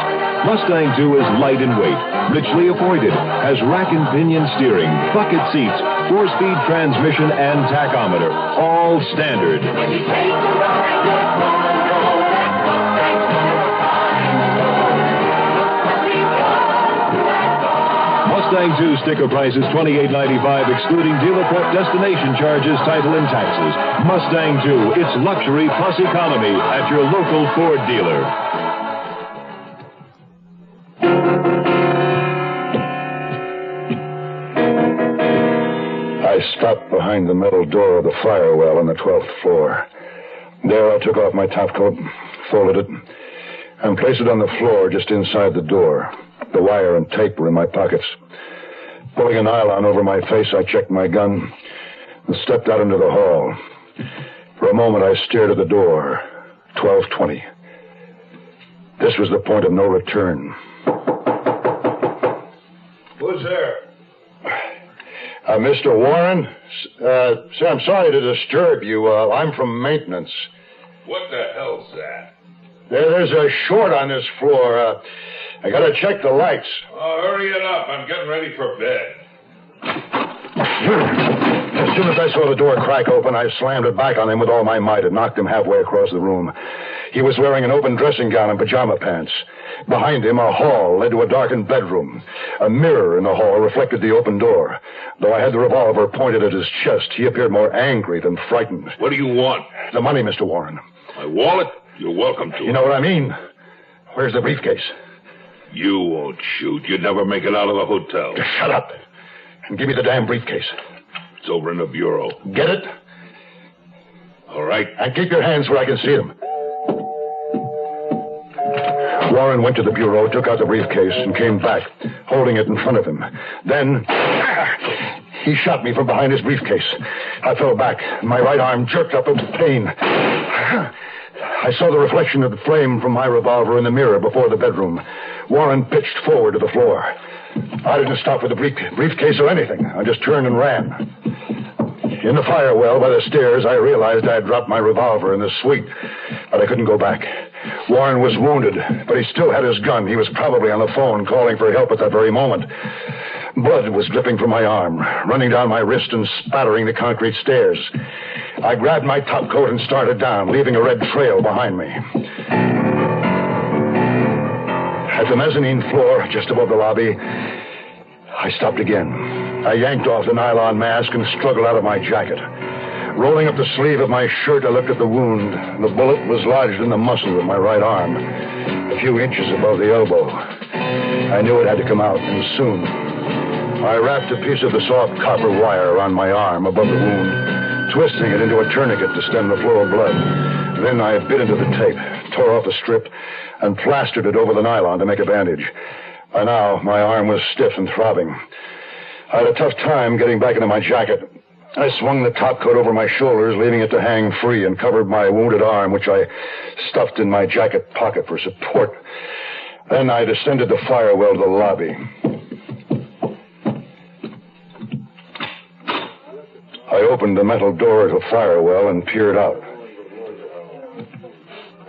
Mustang II is light in weight, richly appointed, has rack and pinion steering, bucket seats, 4-speed transmission, and tachometer, all standard. When you take the ride, you're gonna know that Mustang's gonna find. Mustang II sticker price is $28.95, excluding dealer prep, destination charges, title, and taxes. Mustang II, it's luxury plus economy at your local Ford dealer. I stopped behind the metal door of the firewell on the 12th floor. There I took off my topcoat, folded it, and placed it on the floor just inside the door. The wire and tape were in my pockets. Pulling a nylon over my face, I checked my gun and stepped out into the hall. For a moment, I stared at the door. 1220. This was the point of no return. Who's there? Mr. Warren? Sir, I'm sorry to disturb you. I'm from maintenance. What the hell's that? There's a short on this floor. I gotta check the lights. Oh, hurry it up. I'm getting ready for bed. As soon as I saw the door crack open, I slammed it back on him with all my might and knocked him halfway across the room. He was wearing an open dressing gown and pajama pants. Behind him, a hall led to a darkened bedroom. A mirror in the hall reflected the open door. Though I had the revolver pointed at his chest, he appeared more angry than frightened. What do you want? The money, Mr. Warren. My wallet? You're welcome to it. You know what I mean. Where's the briefcase? You won't shoot. You'd never make it out of the hotel. Just shut up and give me the damn briefcase. It's over in the bureau. Get it? All right. And keep your hands where I can see them. Warren went to the bureau, took out the briefcase, and came back, holding it in front of him. Then he shot me from behind his briefcase. I fell back. My right arm jerked up with pain. I saw the reflection of the flame from my revolver in the mirror before the bedroom. Warren pitched forward to the floor. I didn't stop with the briefcase or anything. I just turned and ran. In the fire well by the stairs, I realized I had dropped my revolver in the suite, but I couldn't go back. Warren was wounded, but he still had his gun. He was probably on the phone calling for help at that very moment. Blood was dripping from my arm, running down my wrist and spattering the concrete stairs. I grabbed my topcoat and started down, leaving a red trail behind me. At the mezzanine floor, just above the lobby, I stopped again. I yanked off the nylon mask and struggled out of my jacket. Rolling up the sleeve of my shirt, I looked at the wound. The bullet was lodged in the muscle of my right arm, a few inches above the elbow. I knew it had to come out, and soon. I wrapped a piece of the soft copper wire around my arm above the wound, twisting it into a tourniquet to stem the flow of blood. Then I bit into the tape, tore off a strip, and plastered it over the nylon to make a bandage. By now, my arm was stiff and throbbing. I had a tough time getting back into my jacket. I swung the topcoat over my shoulders, leaving it to hang free, and covered my wounded arm, which I stuffed in my jacket pocket for support. Then I descended the firewell to the lobby. I opened the metal door to the firewell and peered out.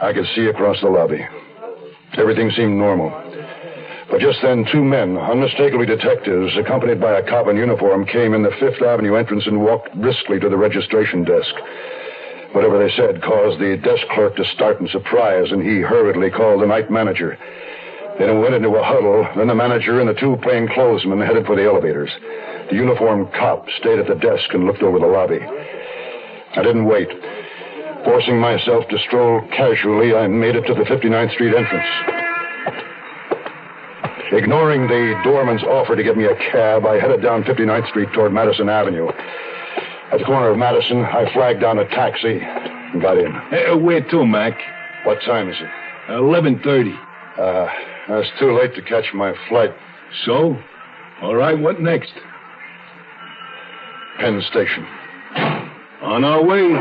I could see across the lobby. Everything seemed normal. But just then, two men, unmistakably detectives, accompanied by a cop in uniform, came in the Fifth Avenue entrance and walked briskly to the registration desk. Whatever they said caused the desk clerk to start in surprise, and he hurriedly called the night manager. Then it went into a huddle. Then the manager and the two plainclothesmen headed for the elevators. The uniformed cop stayed at the desk and looked over the lobby. I didn't wait. Forcing myself to stroll casually, I made it to the 59th Street entrance. Ignoring the doorman's offer to get me a cab, I headed down 59th Street toward Madison Avenue. At the corner of Madison, I flagged down a taxi and got in. Hey, where to, Mac? What time is it? 11:30. It's too late to catch my flight. So? All right, what next? Penn Station. On our way.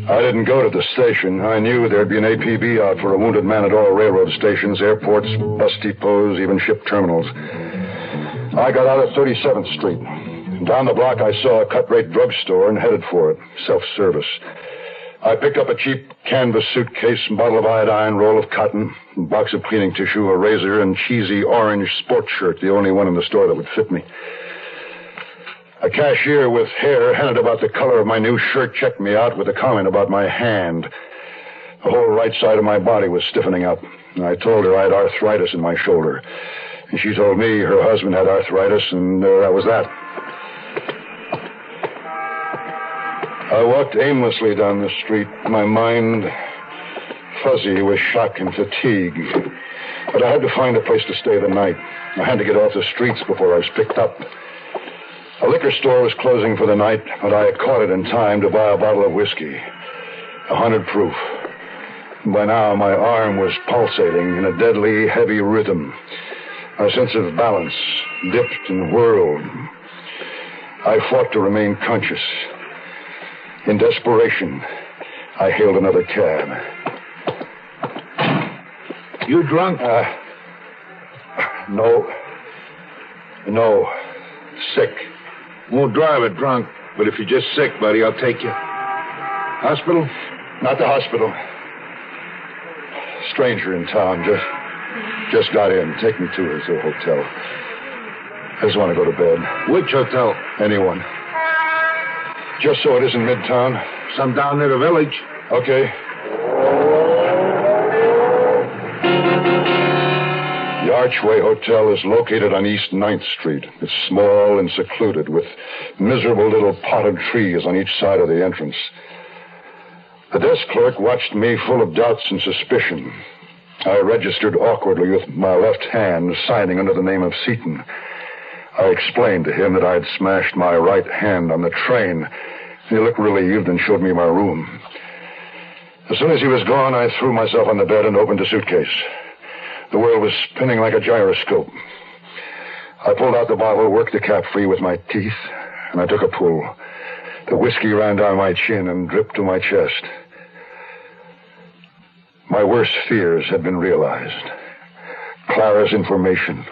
I didn't go to the station. I knew there'd be an APB out for a wounded man at all railroad stations, airports, bus depots, even ship terminals. I got out at 37th Street. Down the block, I saw a cut-rate drugstore and headed for it, self-service. I picked up a cheap canvas suitcase, a bottle of iodine, roll of cotton, a box of cleaning tissue, a razor, and cheesy orange sports shirt, the only one in the store that would fit me. A cashier with hair hinted about the color of my new shirt checked me out with a comment about my hand. The whole right side of my body was stiffening up. I told her I had arthritis in my shoulder. And she told me her husband had arthritis, and that was that. I walked aimlessly down the street, my mind fuzzy with shock and fatigue. But I had to find a place to stay the night. I had to get off the streets before I was picked up. A liquor store was closing for the night, but I had caught it in time to buy a bottle of whiskey, 100 proof. By now, my arm was pulsating in a deadly, heavy rhythm. My sense of balance dipped and whirled. I fought to remain conscious. In desperation, I hailed another cab. You drunk? No. Sick. Won't drive it drunk, but if you're just sick, buddy, I'll take you. Hospital? Not the hospital. Stranger in town. Just got in. Take me to his hotel. I just want to go to bed. Which hotel? Anyone. Just so it isn't Midtown. Some down near the village. Okay. The Archway Hotel is located on East 9th Street. It's small and secluded, with miserable little potted trees on each side of the entrance. The desk clerk watched me full of doubts and suspicion. I registered awkwardly with my left hand, signing under the name of Seaton. I explained to him that I had smashed my right hand on the train. He looked relieved and showed me my room. As soon as he was gone, I threw myself on the bed and opened a suitcase. The world was spinning like a gyroscope. I pulled out the bottle, worked the cap free with my teeth, and I took a pull. The whiskey ran down my chin and dripped to my chest. My worst fears had been realized. Clara's information,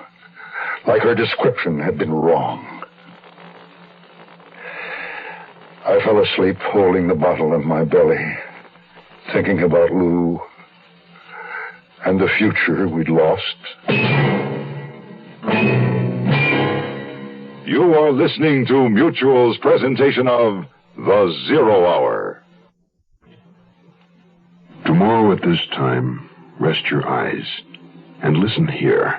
like her description, had been wrong. I fell asleep holding the bottle in my belly, thinking about Lou and the future we'd lost. You are listening to Mutual's presentation of The Zero Hour. Tomorrow at this time, rest your eyes and listen here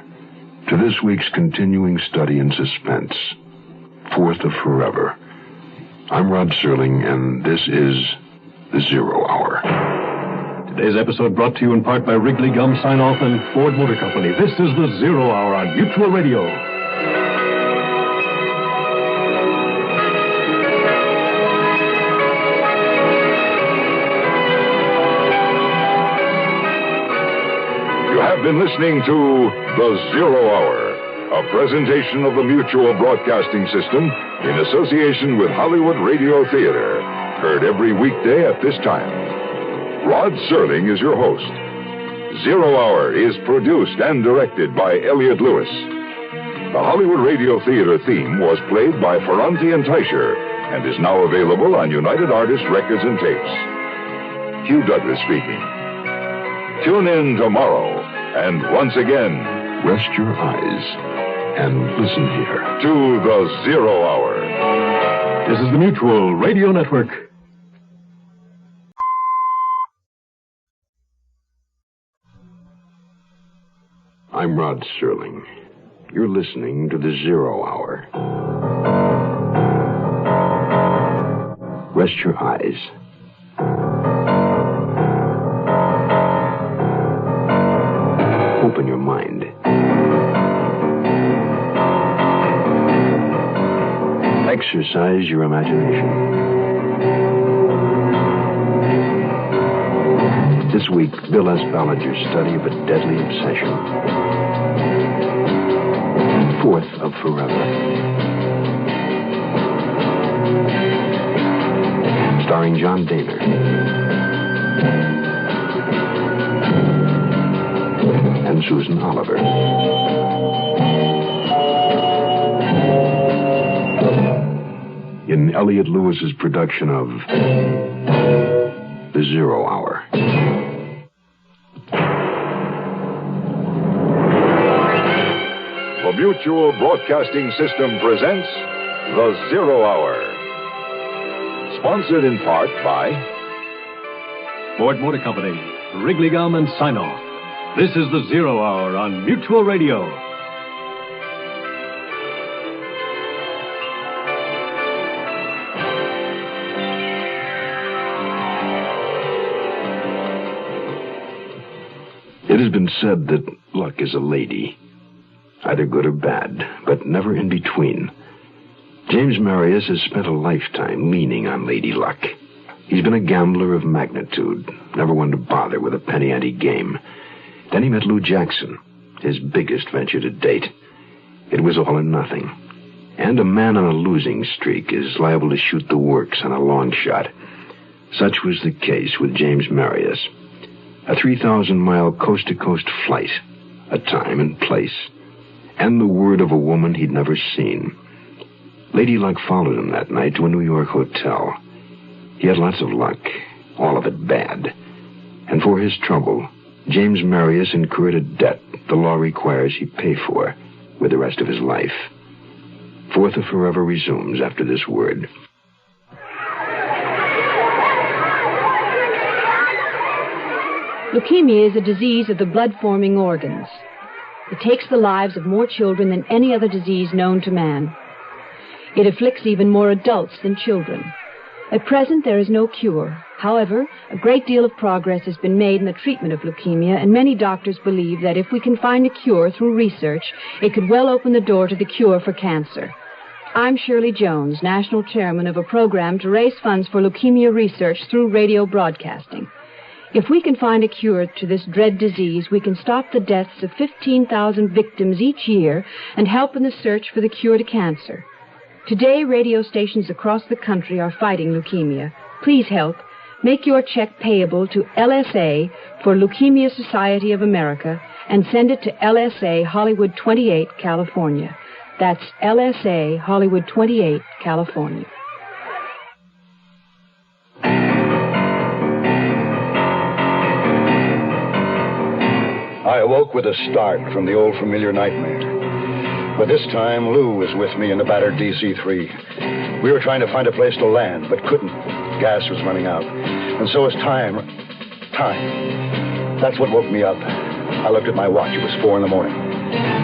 to this week's continuing study in suspense, Fourth of Forever. I'm Rod Serling, and this is The Zero Hour. Today's episode brought to you in part by Wrigley Gum Sign-Off and Ford Motor Company. This is The Zero Hour on Mutual Radio. You have been listening to The Zero Hour, a presentation of the Mutual Broadcasting System in association with Hollywood Radio Theater. Heard every weekday at this time. Rod Serling is your host. Zero Hour is produced and directed by Elliott Lewis. The Hollywood Radio Theater theme was played by Ferranti and Teicher and is now available on United Artists Records and Tapes. Hugh Douglas speaking. Tune in tomorrow, and once again, rest your eyes and listen here to The Zero Hour. This is the Mutual Radio Network. I'm Rod Serling. You're listening to The Zero Hour. Rest your eyes. Open your mind. Exercise your imagination. This week, Bill S. Ballinger's study of a deadly obsession. Fourth of Forever. Starring John Dehner. And Susan Oliver. In Elliott Lewis's production of The Zero Hour. The Mutual Broadcasting System presents The Zero Hour. Sponsored in part by Ford Motor Company, Wrigley Gum and Sign-Off. This is The Zero Hour on Mutual Radio. It has been said that luck is a lady, either good or bad, but never in between. James Marius has spent a lifetime leaning on Lady Luck. He's been a gambler of magnitude, never one to bother with a penny ante game. Then he met Lou Jackson, his biggest venture to date. It was all or nothing. And a man on a losing streak is liable to shoot the works on a long shot. Such was the case with James Marius. A 3,000-mile coast-to-coast flight, a time and place, and the word of a woman he'd never seen. Lady Luck followed him that night to a New York hotel. He had lots of luck, all of it bad. And for his trouble, James Marius incurred a debt the law requires he pay for with the rest of his life. Fourth of Forever resumes after this word. Leukemia is a disease of the blood-forming organs. It takes the lives of more children than any other disease known to man. It afflicts even more adults than children. At present, there is no cure. However, a great deal of progress has been made in the treatment of leukemia, and many doctors believe that if we can find a cure through research, it could well open the door to the cure for cancer. I'm Shirley Jones, national chairman of a program to raise funds for leukemia research through radio broadcasting. If we can find a cure to this dread disease, we can stop the deaths of 15,000 victims each year and help in the search for the cure to cancer. Today, radio stations across the country are fighting leukemia. Please help. Make your check payable to LSA for Leukemia Society of America and send it to LSA Hollywood 28, California. That's LSA Hollywood 28, California. I awoke with a start from the old familiar nightmare. But this time, Lou was with me in the battered DC-3. We were trying to find a place to land, but couldn't. Gas was running out. And so was time. That's what woke me up. I looked at my watch. It was 4 in the morning.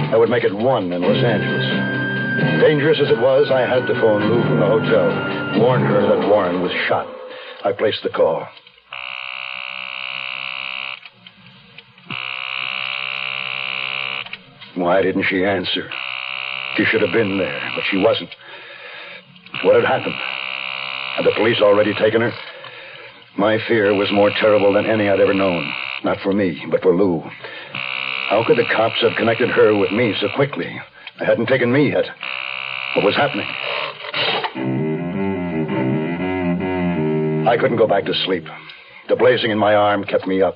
That would make it 1 in Los Angeles. Dangerous as it was, I had to phone Lou from the hotel. Warn her that Warren was shot. I placed the call. Why didn't she answer? She should have been there, but she wasn't. What had happened? Had the police already taken her? My fear was more terrible than any I'd ever known. Not for me, but for Lou. How could the cops have connected her with me so quickly? They hadn't taken me yet. What was happening? I couldn't go back to sleep. The blazing in my arm kept me up.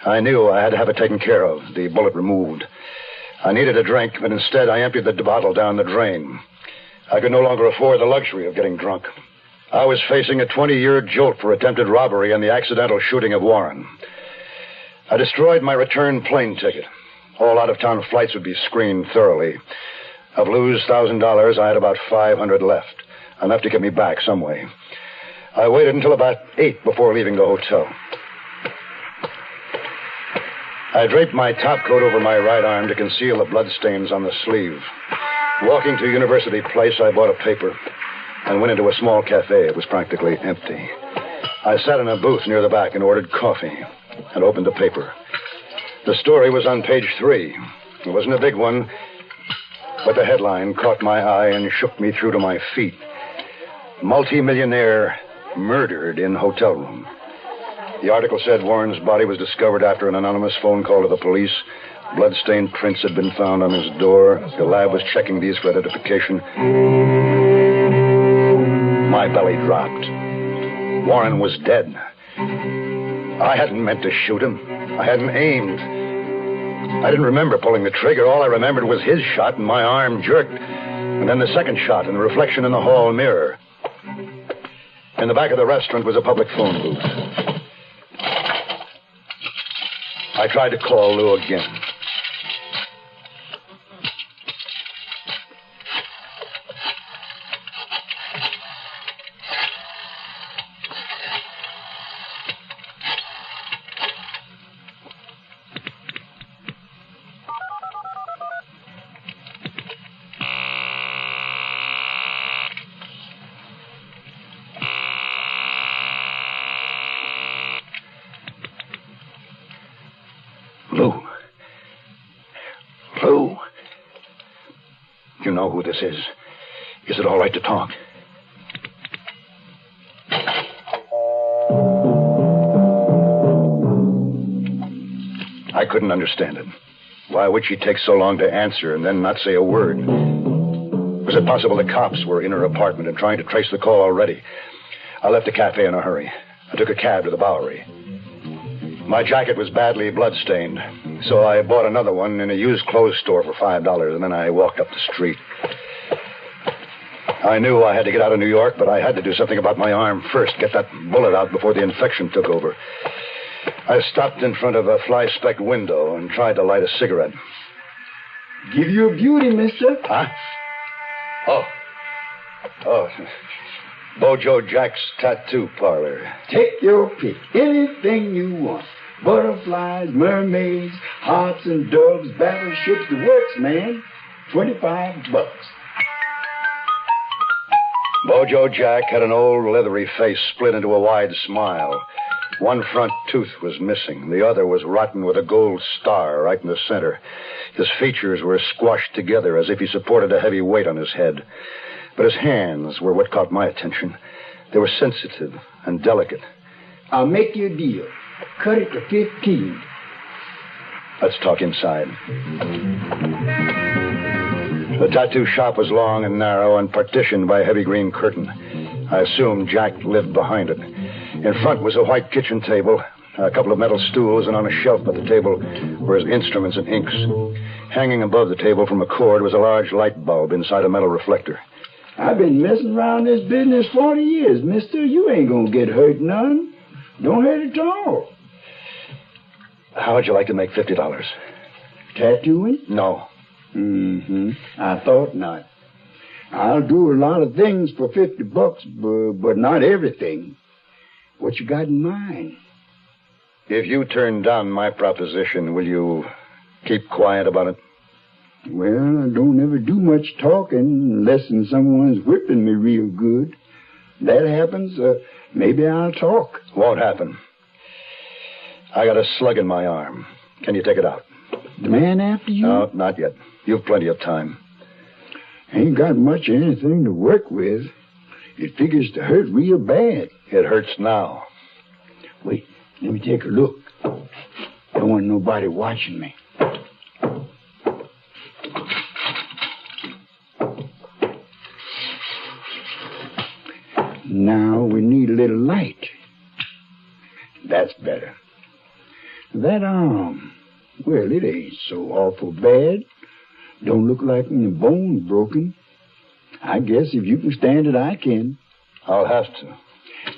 I knew I had to have it taken care of, the bullet removed. I needed a drink, but instead I emptied the bottle down the drain. I could no longer afford the luxury of getting drunk. I was facing a 20-year jolt for attempted robbery and the accidental shooting of Warren. I destroyed my return plane ticket. All out-of-town flights would be screened thoroughly. Of Lou's $1,000, I had about $500 left, enough to get me back some way. I waited until about 8 before leaving the hotel. I draped my topcoat over my right arm to conceal the bloodstains on the sleeve. Walking to University Place, I bought a paper and went into a small cafe. It was practically empty. I sat in a booth near the back and ordered coffee and opened the paper. The story was on page 3. It wasn't a big one, but the headline caught my eye and shook me through to my feet. Multi-millionaire murdered in hotel room. The article said Warren's body was discovered after an anonymous phone call to the police. Bloodstained prints had been found on his door. The lab was checking these for identification. My belly dropped. Warren was dead. I hadn't meant to shoot him. I hadn't aimed. I didn't remember pulling the trigger. All I remembered was his shot, and my arm jerked. And then the second shot, and the reflection in the hall mirror. In the back of the restaurant was a public phone booth. I tried to call Lou again. Lou. You know who this is. Is it all right to talk? I couldn't understand it. Why would she take so long to answer and then not say a word? Was it possible the cops were in her apartment and trying to trace the call already? I left the cafe in a hurry. I took a cab to the Bowery. My jacket was badly bloodstained, so I bought another one in a used clothes store for $5, and then I walked up the street. I knew I had to get out of New York, but I had to do something about my arm first, get that bullet out before the infection took over. I stopped in front of a fly-specked window and tried to light a cigarette. Give you a beauty, mister. Huh? Oh. Bojo Jack's tattoo parlor. Take your pick. Anything you want. Butterflies, mermaids, hearts and doves, battleships, the works, man. $25. Bojo Jack had an old leathery face split into a wide smile. One front tooth was missing. The other was rotten with a gold star right in the center. His features were squashed together as if he supported a heavy weight on his head. But his hands were what caught my attention. They were sensitive and delicate. I'll make you a deal. Cut it to 15. Let's talk inside. The tattoo shop was long and narrow and partitioned by a heavy green curtain. I assumed Jack lived behind it. In front was a white kitchen table, a couple of metal stools, and on a shelf at the table were his instruments and inks. Hanging above the table from a cord was a large light bulb inside a metal reflector. I've been messing around this business 40 years, mister. You ain't gonna get hurt none. Don't hurt at all. How would you like to make $50? Tattooing? No. I thought not. I'll do a lot of things for $50, but not everything. What you got in mind? If you turn down my proposition, will you keep quiet about it? Well, I don't ever do much talking unless someone's whipping me real good. That happens, maybe I'll talk. Won't happen. I got a slug in my arm. Can you take it out? The man after you? No, not yet. You've plenty of time. Ain't got much of anything to work with. It figures to hurt real bad. It hurts now. Wait, let me take a look. Don't want nobody watching me. Now we need a little light. That's better. That arm, well, it ain't so awful bad. Don't look like any bone's broken. I guess if you can stand it, I can. I'll have to.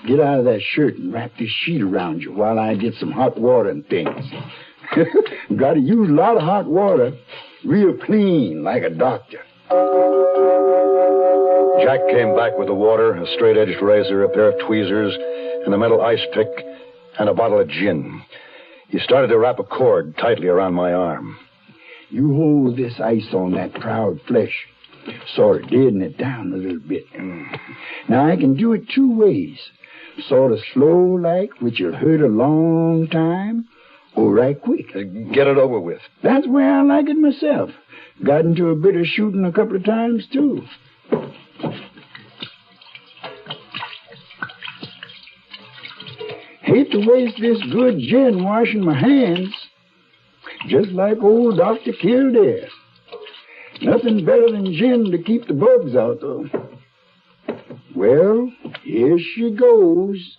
Get out of that shirt and wrap this sheet around you while I get some hot water and things. Got to use a lot of hot water. Real clean, like a doctor. Jack came back with the water, a straight-edged razor, a pair of tweezers, and a metal ice pick, and a bottle of gin. He started to wrap a cord tightly around my arm. You hold this ice on that proud flesh, sort of deaden it down a little bit. Now, I can do it two ways. Sort of slow-like, which will hurt a long time, or right quick. Get it over with. That's where I like it myself. Got into a bit of shooting a couple of times, too. Hate to waste this good gin washing my hands. Just like old Dr. Kildare. Nothing better than gin to keep the bugs out, though. Well, here she goes.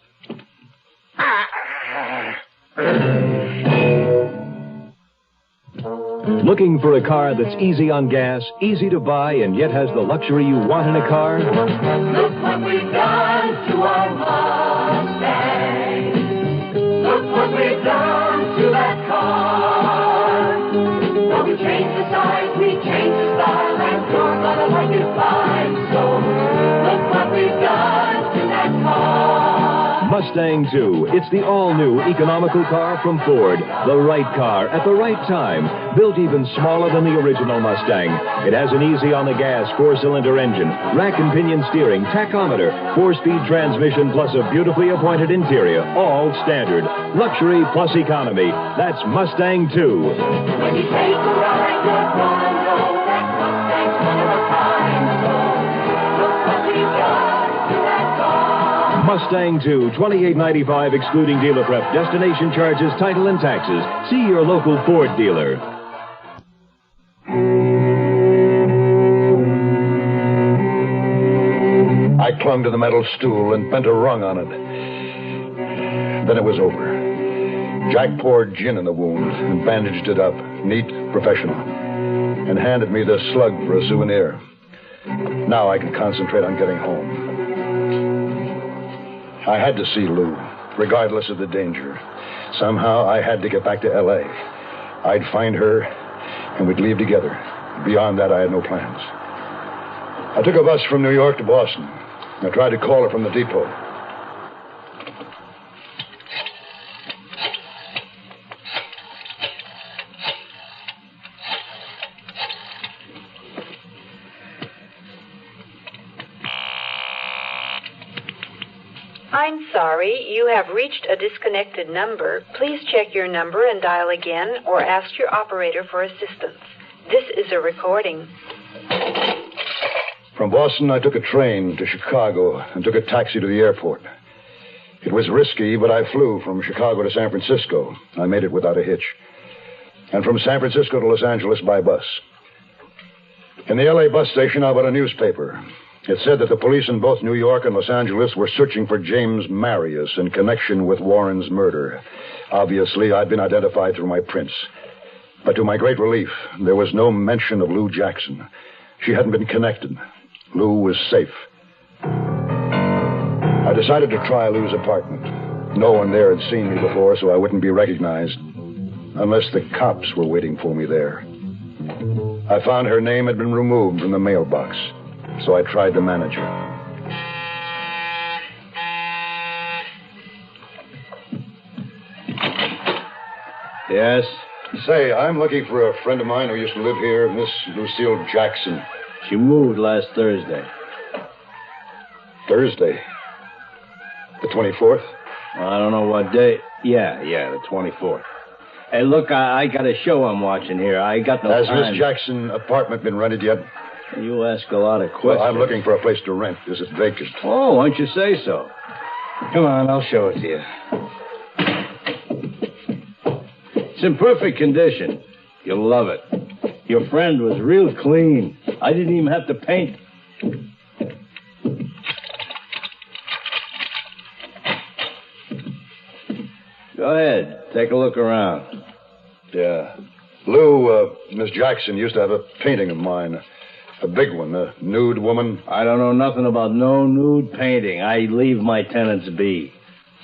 Looking for a car that's easy on gas, easy to buy, and yet has the luxury you want in a car? Look what we've done to our Mustang. Look what we've done to that car. Well, we changed the size, we changed the style, and you're gonna like it fine. So, look what we've done to that car. Mustang 2. It's the all-new economical car from Ford. The right car at the right time. Built even smaller than the original Mustang. It has an easy-on-the-gas four-cylinder engine, rack and pinion steering, tachometer, four-speed transmission, plus a beautifully appointed interior. All standard. Luxury plus economy. That's Mustang 2. When you take a ride, you're gonna know that Mustang's one of a kind. So, look what we've done to that car. Mustang 2, $28.95 excluding dealer prep, destination charges, title, and taxes. See your local Ford dealer. I clung to the metal stool and bent a rung on it. Then it was over. Jack poured gin in the wound and bandaged it up, neat, professional, and handed me the slug for a souvenir. Now I can concentrate on getting home. I had to see Lou, regardless of the danger. Somehow I had to get back to L.A. I'd find her, and we'd leave together. Beyond that, I had no plans. I took a bus from New York to Boston. I tried to call her from the depot. I'm sorry, you have reached a disconnected number. Please check your number and dial again or ask your operator for assistance. This is a recording. From Boston, I took a train to Chicago and took a taxi to the airport. It was risky, but I flew from Chicago to San Francisco. I made it without a hitch. And from San Francisco to Los Angeles by bus. In the L.A. bus station, I bought a newspaper. It said that the police in both New York and Los Angeles were searching for James Maharis in connection with Warren's murder. Obviously, I'd been identified through my prints. But to my great relief, there was no mention of Lou Jackson. She hadn't been connected. Lou was safe. I decided to try Lou's apartment. No one there had seen me before, so I wouldn't be recognized. Unless the cops were waiting for me there. I found her name had been removed from the mailbox. So I tried the manager. Yes? Say, I'm looking for a friend of mine who used to live here, Miss Lucille Jackson. She moved last Thursday. Thursday? The 24th? I don't know what day. Yeah, the 24th. Hey, look, I got a show I'm watching here. I got no time. Has Miss Jackson's apartment been rented yet? You ask a lot of questions. Well, I'm looking for a place to rent. Is it vacant? Oh, why don't you say so? Come on, I'll show it to you. It's in perfect condition. You'll love it. Your friend was real clean. I didn't even have to paint. Go ahead. Take a look around. Yeah. Lou, Miss Jackson used to have a painting of mine. A big one, a nude woman. I don't know nothing about no nude painting. I leave my tenants be.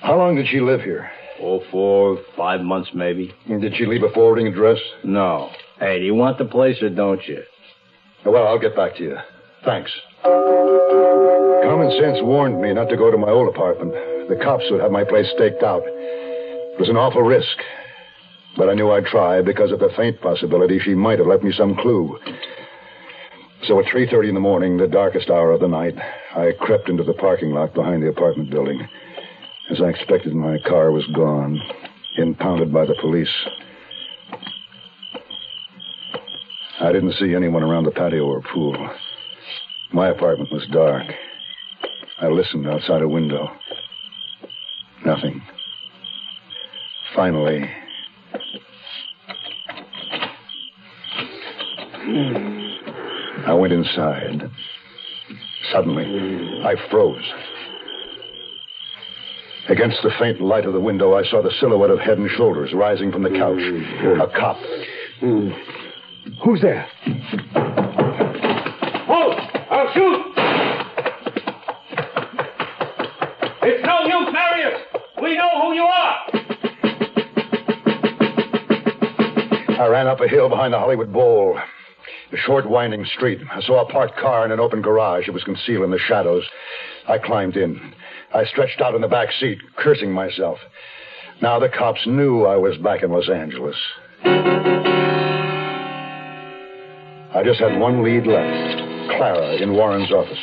How long did she live here? 4, 5 months, maybe. Did she leave a forwarding address? No. Hey, do you want the place or don't you? Well, I'll get back to you. Thanks. Common sense warned me not to go to my old apartment. The cops would have my place staked out. It was an awful risk. But I knew I'd try because of the faint possibility she might have left me some clue. So at 3:30 in the morning, the darkest hour of the night, I crept into the parking lot behind the apartment building. As I expected, my car was gone, impounded by the police. I didn't see anyone around the patio or pool. My apartment was dark. I listened outside a window. Nothing. Finally... I went inside. Suddenly, I froze. Against the faint light of the window, I saw the silhouette of head and shoulders rising from the couch. A cop. Who's there? Halt! I'll shoot! It's no use, Marius! We know who you are! I ran up a hill behind the Hollywood Bowl. A short, winding street. I saw a parked car in an open garage. It was concealed in the shadows. I climbed in. I stretched out in the back seat, cursing myself. Now the cops knew I was back in Los Angeles. I just had one lead left. Clara in Warren's office.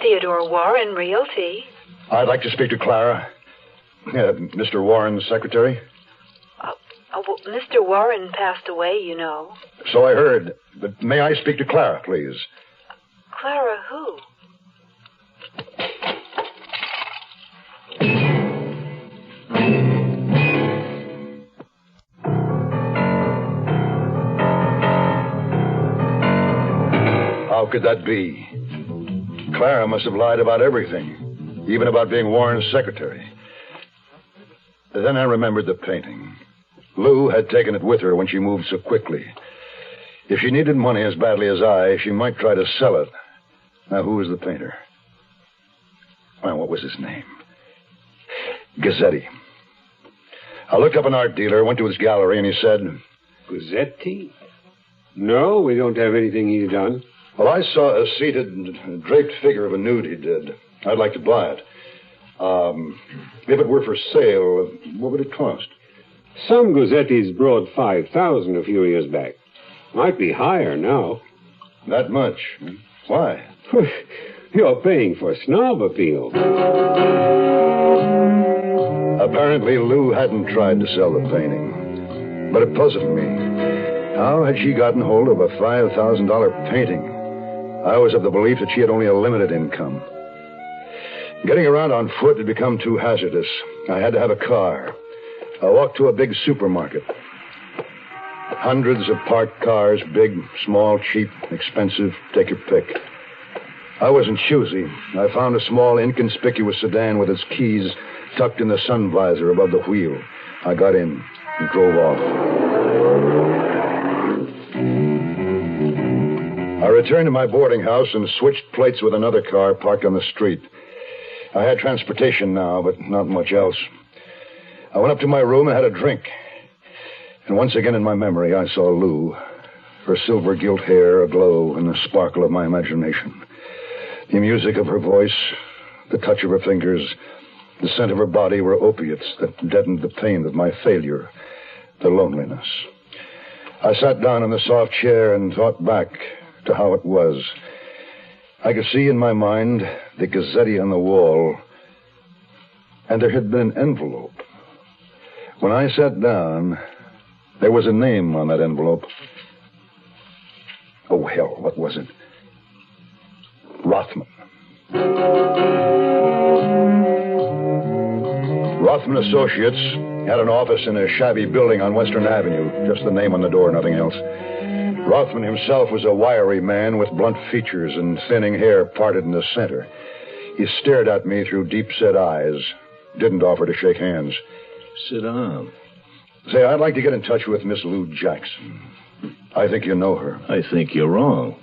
Theodore Warren, Realty. I'd like to speak to Clara. Mr. Warren's secretary. Well, Mr. Warren passed away, you know. So I heard. But may I speak to Clara, please? Clara who? How could that be? Clara must have lied about everything. Even about being Warren's secretary. Then I remembered the painting. Lou had taken it with her when she moved so quickly. If she needed money as badly as I, she might try to sell it. Now, who was the painter? Well, what was his name? Gazzetti. I looked up an art dealer, went to his gallery, and he said... Gazzetti? No, we don't have anything he's done. Well, I saw a seated, draped figure of a nude he did. I'd like to buy it. If it were for sale, what would it cost? Some Gazzettis brought 5,000 a few years back. Might be higher now. That much? Why? You're paying for snob appeal. Apparently, Lou hadn't tried to sell the painting. But it puzzled me. How had she gotten hold of a $5,000 painting? I was of the belief that she had only a limited income. Getting around on foot had become too hazardous. I had to have a car. I walked to a big supermarket. Hundreds of parked cars, big, small, cheap, expensive, take your pick. I wasn't choosy. I found a small, inconspicuous sedan with its keys tucked in the sun visor above the wheel. I got in and drove off. I returned to my boarding house and switched plates with another car parked on the street. I had transportation now, but not much else. I went up to my room and had a drink. And once again in my memory, I saw Lou, her silver gilt hair aglow in the sparkle of my imagination. The music of her voice, the touch of her fingers, the scent of her body were opiates that deadened the pain of my failure, the loneliness. I sat down in the soft chair and thought back to how it was. I could see in my mind the Gazzetti on the wall, and there had been an envelope. When I sat down, there was a name on that envelope. Oh, hell, what was it? Rothman. Rothman Associates had an office in a shabby building on Western Avenue. Just the name on the door, nothing else. Rothman himself was a wiry man with blunt features and thinning hair parted in the center. He stared at me through deep-set eyes. Didn't offer to shake hands. Sit down. Say, I'd like to get in touch with Miss Lou Jackson. I think you know her. I think you're wrong.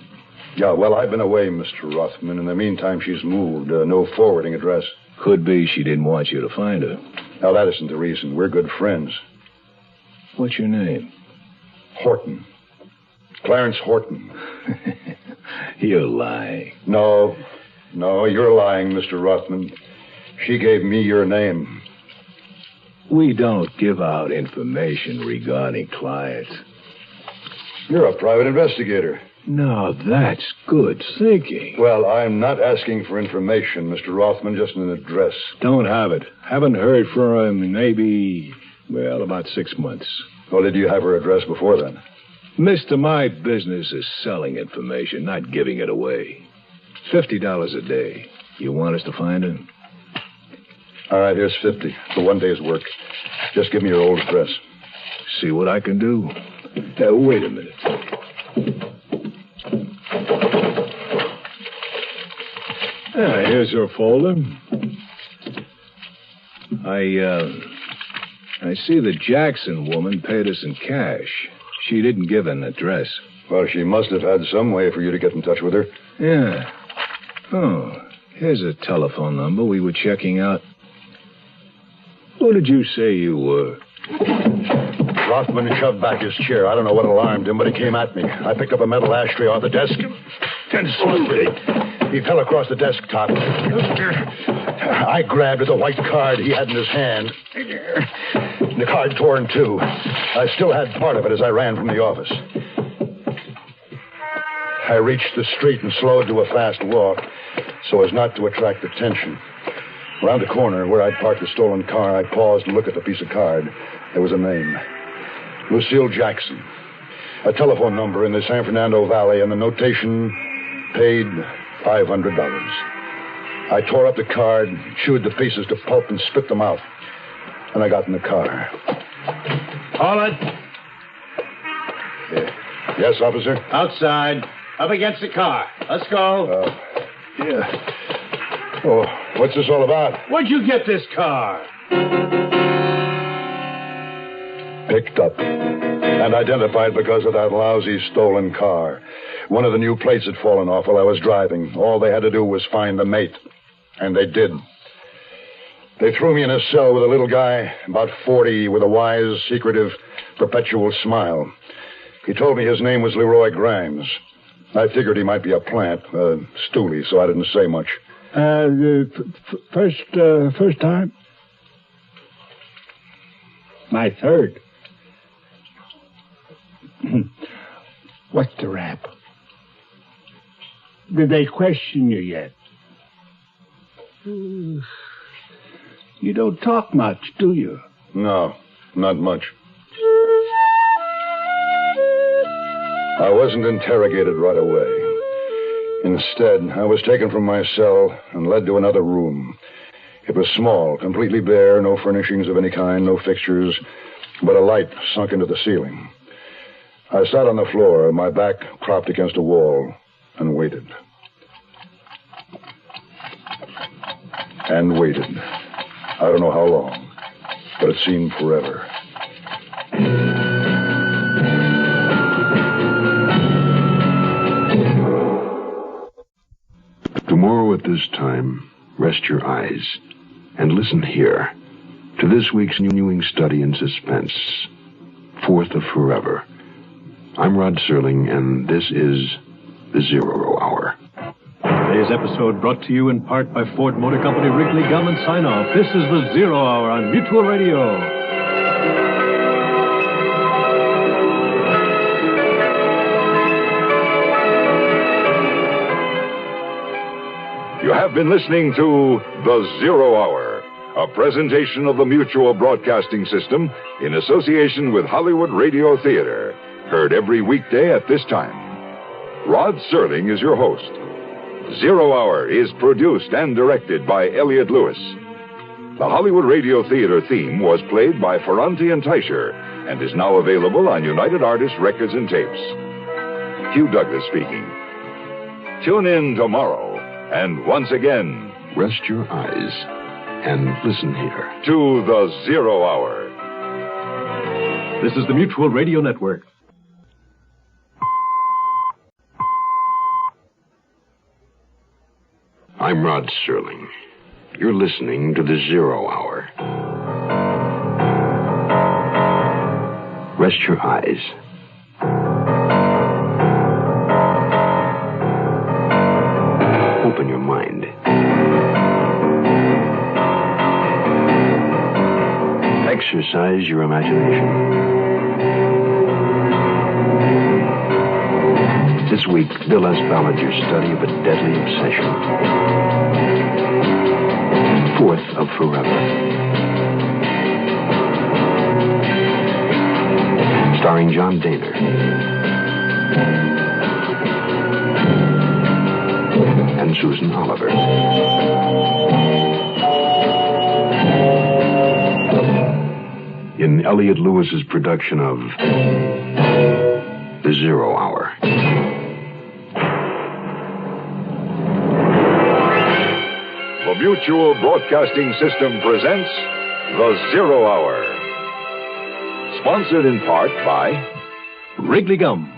Yeah, well, I've been away, Mr. Rothman. In the meantime, she's moved. No forwarding address. Could be she didn't want you to find her. Now, that isn't the reason. We're good friends. What's your name? Horton. Clarence Horton. You're lying. No, you're lying, Mr. Rothman. She gave me your name. We don't give out information regarding clients. You're a private investigator. Now, that's good thinking. Well, I'm not asking for information, Mr. Rothman, just an address. Don't have it. Haven't heard from him in maybe, about 6 months. Well, did you have her address before then? Mister, my business is selling information, not giving it away. $50 a day. You want us to find her? All right, here's 50 for one day's work. Just give me your old address. See what I can do. Wait a minute. Here's her folder. I see the Jackson woman paid us in cash. She didn't give an address. Well, she must have had some way for you to get in touch with her. Yeah. Oh, here's a telephone number we were checking out. Who did you say you were? Rothman shoved back his chair. I don't know what alarmed him, but he came at me. I picked up a metal ashtray off the desk and swung it. He fell across the desktop. I grabbed at the white card he had in his hand. The card tore in two. I still had part of it as I ran from the office. I reached the street and slowed to a fast walk so as not to attract attention. Around the corner where I'd parked the stolen car, I paused to look at the piece of card. There was a name. Lucille Jackson. A telephone number in the San Fernando Valley, and the notation, paid $500. I tore up the card, chewed the pieces to pulp, and spit them out. And I got in the car. Hold it. Yes, officer? Outside. Up against the car. Let's go. Yeah. Oh, what's this all about? Where'd you get this car? Picked up and identified because of that lousy stolen car. One of the new plates had fallen off while I was driving. All they had to do was find the mate. And they did. They threw me in a cell with a little guy, about 40, with a wise, secretive, perpetual smile. He told me his name was Leroy Grimes. I figured he might be a plant, a stoolie, so I didn't say much. First time? My third. What's the rap? Did they question you yet? You don't talk much, do you? No, not much. I wasn't interrogated right away. Instead, I was taken from my cell and led to another room. It was small, completely bare, no furnishings of any kind, no fixtures, but a light sunk into the ceiling. I sat on the floor, my back propped against a wall, and waited. And waited. I don't know how long, but it seemed forever. Tomorrow at this time, rest your eyes and listen here to this week's continuing study in suspense, Fourth of Forever. I'm Rod Serling, and this is the Zero Hour. Today's episode brought to you in part by Ford Motor Company, Wrigley Gum, and Sign Off. This is the Zero Hour on Mutual Radio. You have been listening to The Zero Hour, a presentation of the Mutual Broadcasting System in association with Hollywood Radio Theater, heard every weekday at this time. Rod Serling is your host. Zero Hour is produced and directed by Elliott Lewis. The Hollywood Radio Theater theme was played by Ferranti and Teicher and is now available on United Artists Records and Tapes. Hugh Douglas speaking. Tune in tomorrow. And once again, rest your eyes and listen here to the Zero Hour. This is the Mutual Radio Network. I'm Rod Serling. You're listening to the Zero Hour. Rest your eyes. Open your mind. Exercise your imagination. This week, Bill S. Ballinger's study of a deadly obsession. Fourth of Forever. Starring John Dehner. And Susan Oliver. In Elliott Lewis's production of The Zero Hour. The Mutual Broadcasting System presents The Zero Hour. Sponsored in part by Wrigley Gum,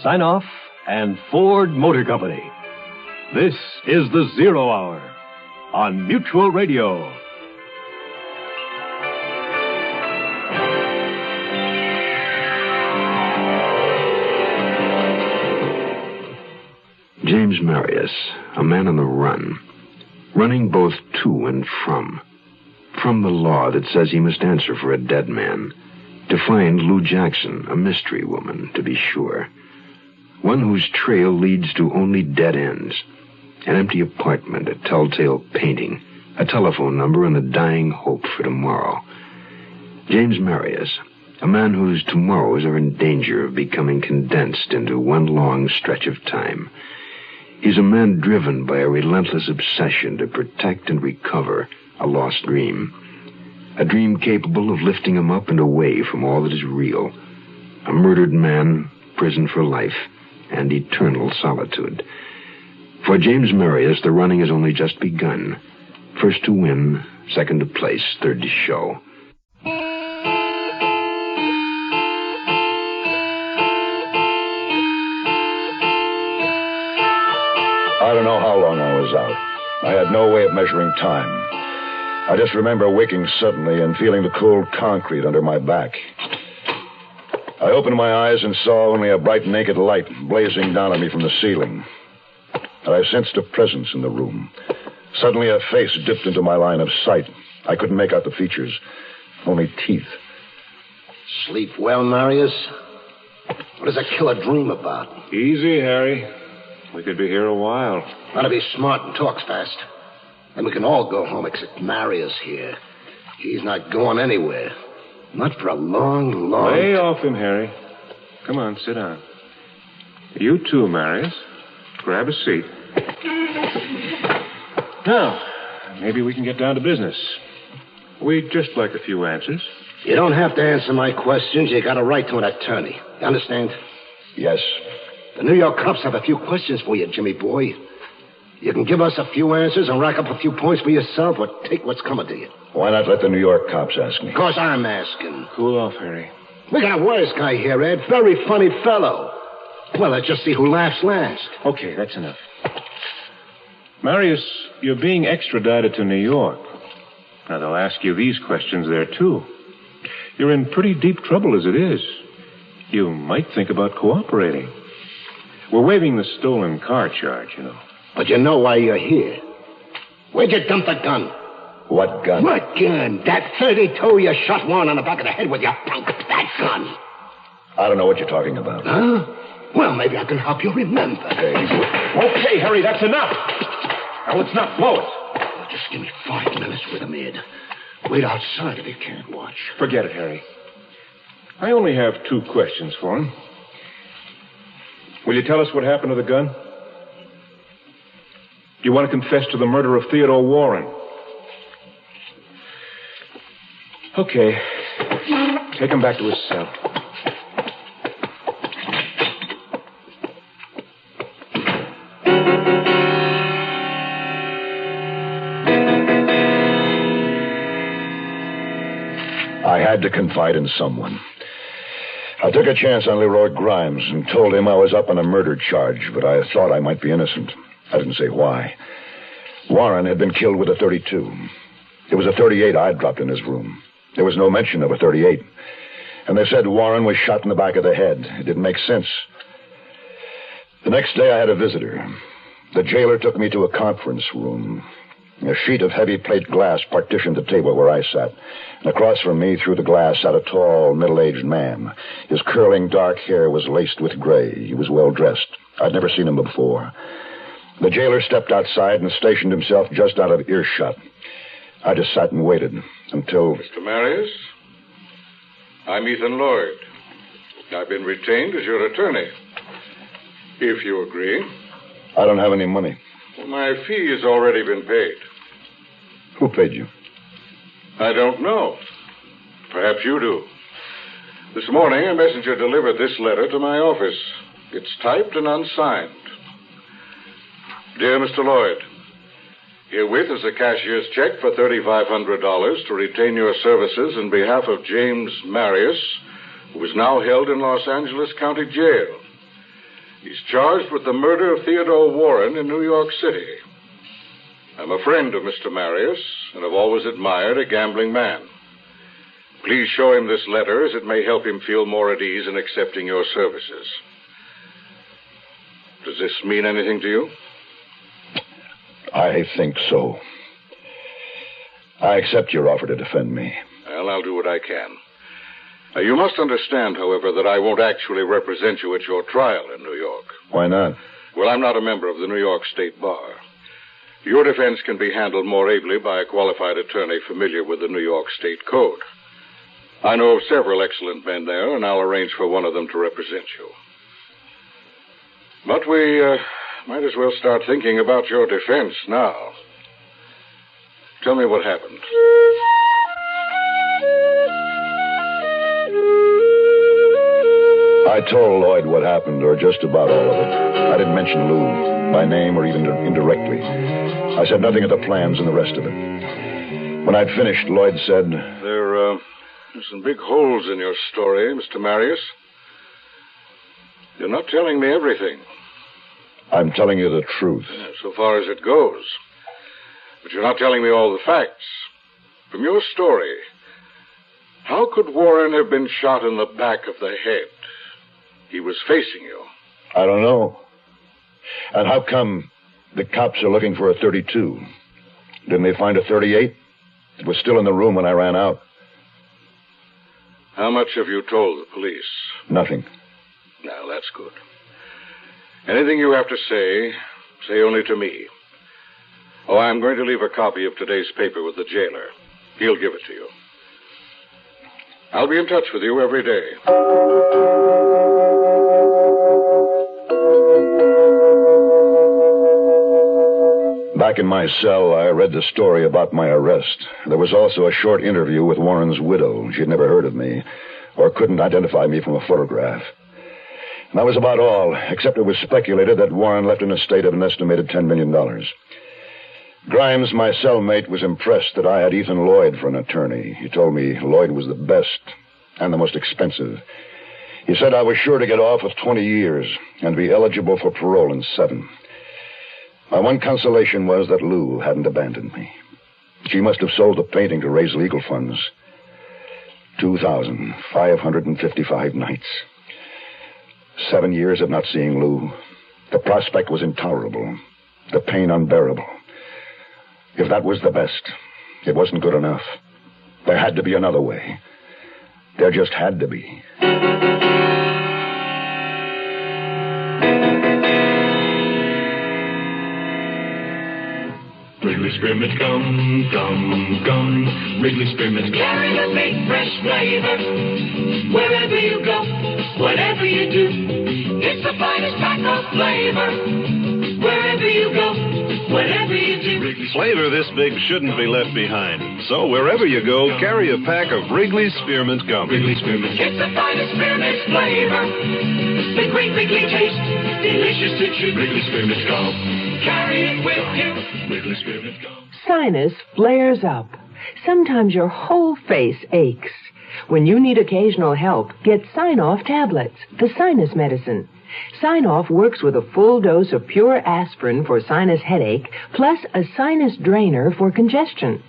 Sign Off, and Ford Motor Company. This is the Zero Hour on Mutual Radio. James Marius, a man on the run, running both to and from the law that says he must answer for a dead man, to find Lou Jackson, a mystery woman, to be sure, one whose trail leads to only dead ends. An empty apartment, a telltale painting, a telephone number, and a dying hope for tomorrow. James Marius, a man whose tomorrows are in danger of becoming condensed into one long stretch of time. He's a man driven by a relentless obsession to protect and recover a lost dream. A dream capable of lifting him up and away from all that is real. A murdered man, prison for life, and eternal solitude. For James Marius, the running has only just begun. First to win, second to place, third to show. I don't know how long I was out. I had no way of measuring time. I just remember waking suddenly and feeling the cold concrete under my back. I opened my eyes and saw only a bright naked light blazing down on me from the ceiling. And I sensed a presence in the room. Suddenly a face dipped into my line of sight. I couldn't make out the features, only teeth. Sleep well, Marius? What does a killer dream about? Easy, Harry. We could be here a while. Gotta be smart and talks fast. Then we can all go home except Marius here. He's not going anywhere. Not for a long, long... Lay off him, Harry. Come on, sit down. You too, Marius. Grab a seat. Now, maybe we can get down to business. We'd just like a few answers. You don't have to answer my questions. You got a right to an attorney. You understand? Yes. The New York cops have a few questions for you, Jimmy boy. You can give us a few answers and rack up a few points for yourself or take what's coming to you. Why not let the New York cops ask me? Because I'm asking. Cool off, Harry. We got a wise guy here, Ed. Very funny fellow. Well, let's just see who laughs last. Okay, that's enough. Marius, you're being extradited to New York. Now, they'll ask you these questions there, too. You're in pretty deep trouble as it is. You might think about cooperating. We're waiving the stolen car charge, you know. But you know why you're here. Where'd you dump the gun? What gun? What gun? That 32 you shot Warren on the back of the head with your punk. That gun. I don't know what you're talking about. Huh? Well, maybe I can help you remember. Okay, Harry, that's enough. Now, let's not blow it. Just give me 5 minutes with him, Ed. Wait outside if you can't watch. Forget it, Harry. I only have 2 questions for him. Will you tell us what happened to the gun? Do you want to confess to the murder of Theodore Warren? Okay. Take him back to his cell. I had to confide in someone. I took a chance on Leroy Grimes and told him I was up on a murder charge, but I thought I might be innocent. I didn't say why. Warren had been killed with a 32. It was a 38 I'd dropped in his room. There was no mention of a 38. And they said Warren was shot in the back of the head. It didn't make sense. The next day I had a visitor. The jailer took me to a conference room. A sheet of heavy plate glass partitioned the table where I sat. And across from me, through the glass, sat a tall, middle-aged man. His curling dark hair was laced with gray. He was well-dressed. I'd never seen him before. The jailer stepped outside and stationed himself just out of earshot. I just sat and waited until... Mr. Marius, I'm Ethan Lloyd. I've been retained as your attorney. If you agree. I don't have any money. Well, my fee has already been paid. Who paid you? I don't know. Perhaps you do. This morning, a messenger delivered this letter to my office. It's typed and unsigned. Dear Mr. Lloyd, herewith is a cashier's check for $3,500 to retain your services in behalf of James Marius, who is now held in Los Angeles County Jail. He's charged with the murder of Theodore Warren in New York City. I'm a friend of Mr. Marius, and have always admired a gambling man. Please show him this letter, as it may help him feel more at ease in accepting your services. Does this mean anything to you? I think so. I accept your offer to defend me. Well, I'll do what I can. You must understand, however, that I won't actually represent you at your trial in New York. Why not? Well, I'm not a member of the New York State Bar. Your defense can be handled more ably by a qualified attorney familiar with the New York State Code. I know of several excellent men there, and I'll arrange for one of them to represent you. But we might as well start thinking about your defense now. Tell me what happened. I told Lloyd what happened, or just about all of it. I didn't mention Lou by name or even indirectly. I said nothing of the plans and the rest of it. When I'd finished, Lloyd said... There's some big holes in your story, Mr. Marius. You're not telling me everything. I'm telling you the truth. So far as it goes. But you're not telling me all the facts. From your story, how could Warren have been shot in the back of the head? He was facing you. I don't know. And how come the cops are looking for a 32? Didn't they find a 38? It was still in the room when I ran out. How much have you told the police? Nothing. Now, that's good. Anything you have to say only to me. Oh, I'm going to leave a copy of today's paper with the jailer. He'll give it to you. I'll be in touch with you every day. Back in my cell, I read the story about my arrest. There was also a short interview with Warren's widow. She'd never heard of me, or couldn't identify me from a photograph. And that was about all, except it was speculated that Warren left an estate of an estimated $10 million. Grimes, my cellmate, was impressed that I had Ethan Lloyd for an attorney. He told me Lloyd was the best and the most expensive. He said I was sure to get off with 20 years and be eligible for parole in 7. My one consolation was that Lou hadn't abandoned me. She must have sold the painting to raise legal funds. 2,555 nights. 7 years of not seeing Lou. The prospect was intolerable. The pain unbearable. If that was the best, it wasn't good enough. There had to be another way. There just had to be. Wrigley Spearmint gum, gum, gum. Wrigley Spearmint gum. Carry the big fresh flavor. Wherever you go, whatever you do, it's the finest pack of flavor. Wherever you go, whatever you do. Flavor this big shouldn't be left behind. So wherever you go, carry a pack of Wrigley Spearmint gum. Wrigley Spearmint. It's the finest spearmint flavor. The great Wrigley taste, delicious to chew. Wrigley Spearmint gum. Carry it with you. Wrigley Spearmint gum. Sinus flares up. Sometimes your whole face aches. When you need occasional help, get Sign-Off tablets, the sinus medicine. Sign-Off works with a full dose of pure aspirin for sinus headache, plus a sinus drainer for congestion.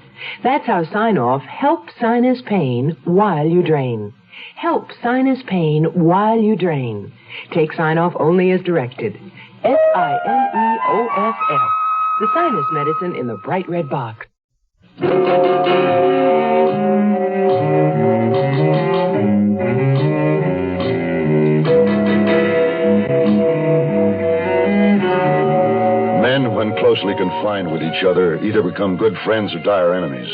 That's how Sign-Off helps sinus pain while you drain. Help sinus pain while you drain. Take Sign-Off only as directed. Sineoff. The sinus medicine in the bright red box. Men, when closely confined with each other, either become good friends or dire enemies.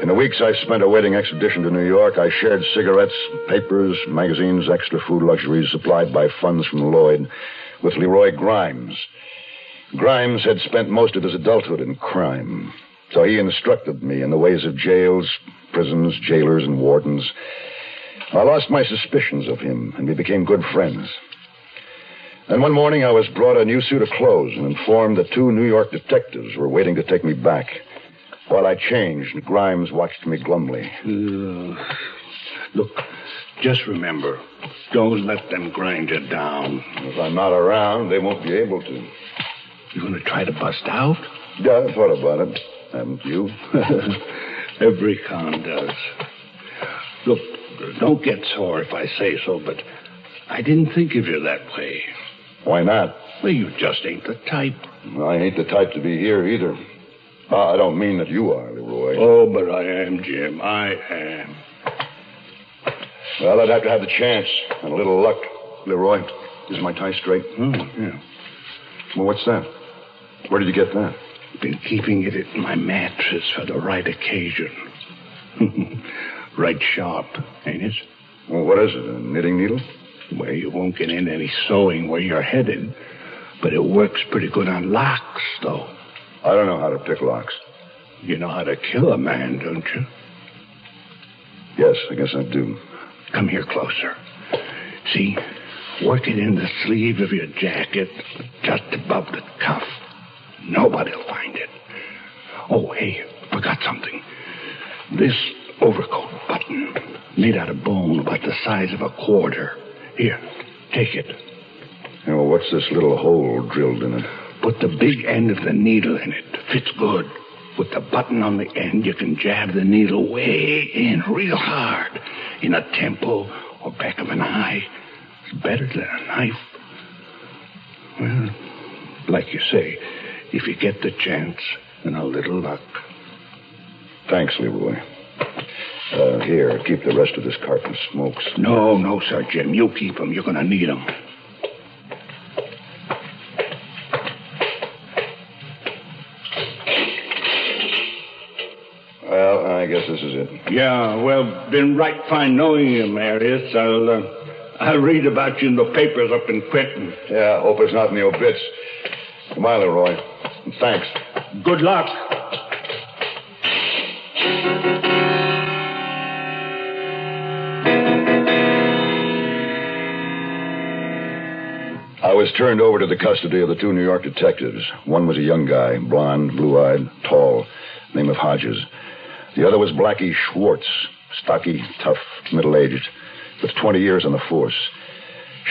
In the weeks I spent awaiting extradition to New York, I shared cigarettes, papers, magazines, extra food luxuries supplied by funds from Lloyd with Leroy Grimes. Grimes had spent most of his adulthood in crime, so he instructed me in the ways of jails, prisons, jailers, and wardens. I lost my suspicions of him, and we became good friends. Then one morning I was brought a new suit of clothes and informed that 2 New York detectives were waiting to take me back. While I changed, Grimes watched me glumly. Look, just remember, don't let them grind you down. If I'm not around, they won't be able to. You're going to try to bust out? Yeah, I thought about it. Haven't you? Every con does. Look, don't get sore if I say so, but I didn't think of you that way. Why not? Well, you just ain't the type. I ain't the type to be here either. I don't mean that you are, Leroy. Oh, but I am, Jim. I am. Well, I'd have to have the chance and a little luck. Leroy, is my tie straight? Yeah. Well, what's that? Where did you get that? Been keeping it in my mattress for the right occasion. Right sharp, ain't it? Well, what is it, a knitting needle? Well, you won't get in any sewing where you're headed, but it works pretty good on locks, though. I don't know how to pick locks. You know how to kill a man, don't you? Yes, I guess I do. Come here closer. See? Work it in the sleeve of your jacket, just above the cuff. Nobody'll find it. Oh, hey, forgot something. This overcoat button, made out of bone about the size of a quarter. Here, take it. Well, what's this little hole drilled in it? Put the big end of the needle in it. Fits good. With the button on the end, you can jab the needle way in real hard. In a temple or back of an eye. It's better than a knife. Well, like you say, if you get the chance and a little luck. Thanks, Leroy. Here, keep the rest of this carton of smokes. No, sir, Jim. You keep them. You're going to need them. is it? Yeah, well, been right fine knowing you, Marius. I'll read about you in the papers up in Quentin. Yeah, hope it's not in the obits. Goodbye, Leroy. And thanks. Good luck. I was turned over to the custody of the two New York detectives. One was a young guy, blond, blue-eyed, tall, name of Hodges. The other was Blackie Schwartz, stocky, tough, middle-aged, with 20 years on the force.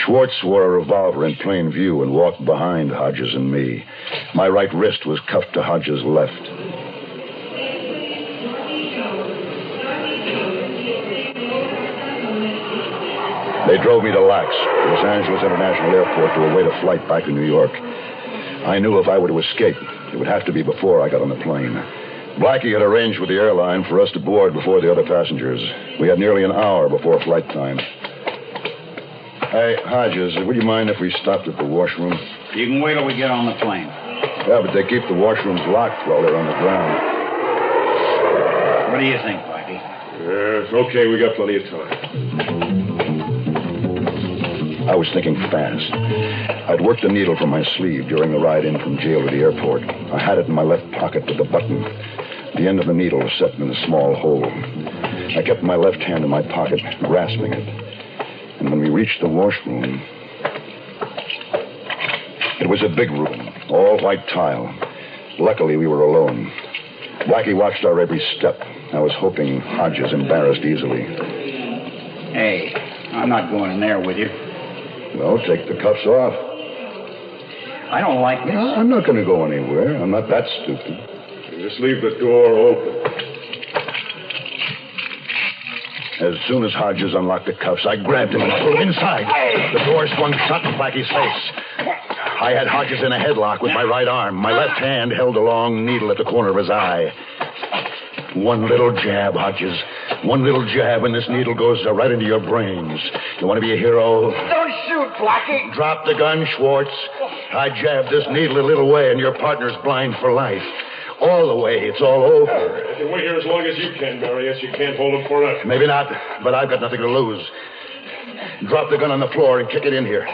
Schwartz wore a revolver in plain view and walked behind Hodges and me. My right wrist was cuffed to Hodges' left. They drove me to LAX, Los Angeles International Airport, to await a flight back to New York. I knew if I were to escape, it would have to be before I got on the plane. Blackie had arranged with the airline for us to board before the other passengers. We had nearly an hour before flight time. Hey, Hodges, would you mind if we stopped at the washroom? You can wait till we get on the plane. Yeah, but they keep the washrooms locked while they're on the ground. What do you think, Blackie? It's okay. We got plenty of time. I was thinking fast. I'd worked a needle from my sleeve during the ride in from jail to the airport. I had it in my left pocket with a button. The end of the needle was set in a small hole. I kept my left hand in my pocket, grasping it. And when we reached the washroom, it was a big room, all white tile. Luckily, we were alone. Blackie watched our every step. I was hoping Hodges embarrassed easily. Hey, I'm not going in there with you. Well, take the cuffs off. I don't like this. No, I'm not going to go anywhere. I'm not that stupid. Just leave the door open. As soon as Hodges unlocked the cuffs, I grabbed him and pulled him inside. The door swung shut in Blackie's face. I had Hodges in a headlock with my right arm. My left hand held a long needle at the corner of his eye. One little jab, Hodges. One little jab, and this needle goes right into your brains. You want to be a hero? Don't shoot, Blackie. Drop the gun, Schwartz. I jabbed this needle a little way, and your partner's blind for life. All the way, it's all over. You can wait here as long as you can, Marius. You can't hold him forever. Maybe not, but I've got nothing to lose. Drop the gun on the floor and kick it in here.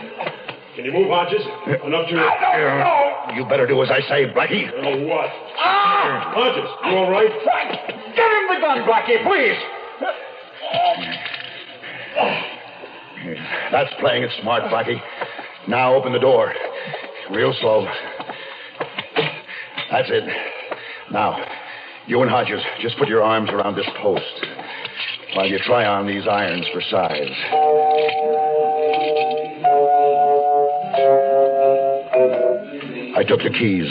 Can you move, Hodges? Enough to... You better do as I say, Blackie. Oh, what? Hodges, you all right? Give him the gun, Blackie, please. That's playing it smart, Blackie. Now open the door. Real slow. That's it. Now, you and Hodges, just put your arms around this post while you try on these irons for size. I took the keys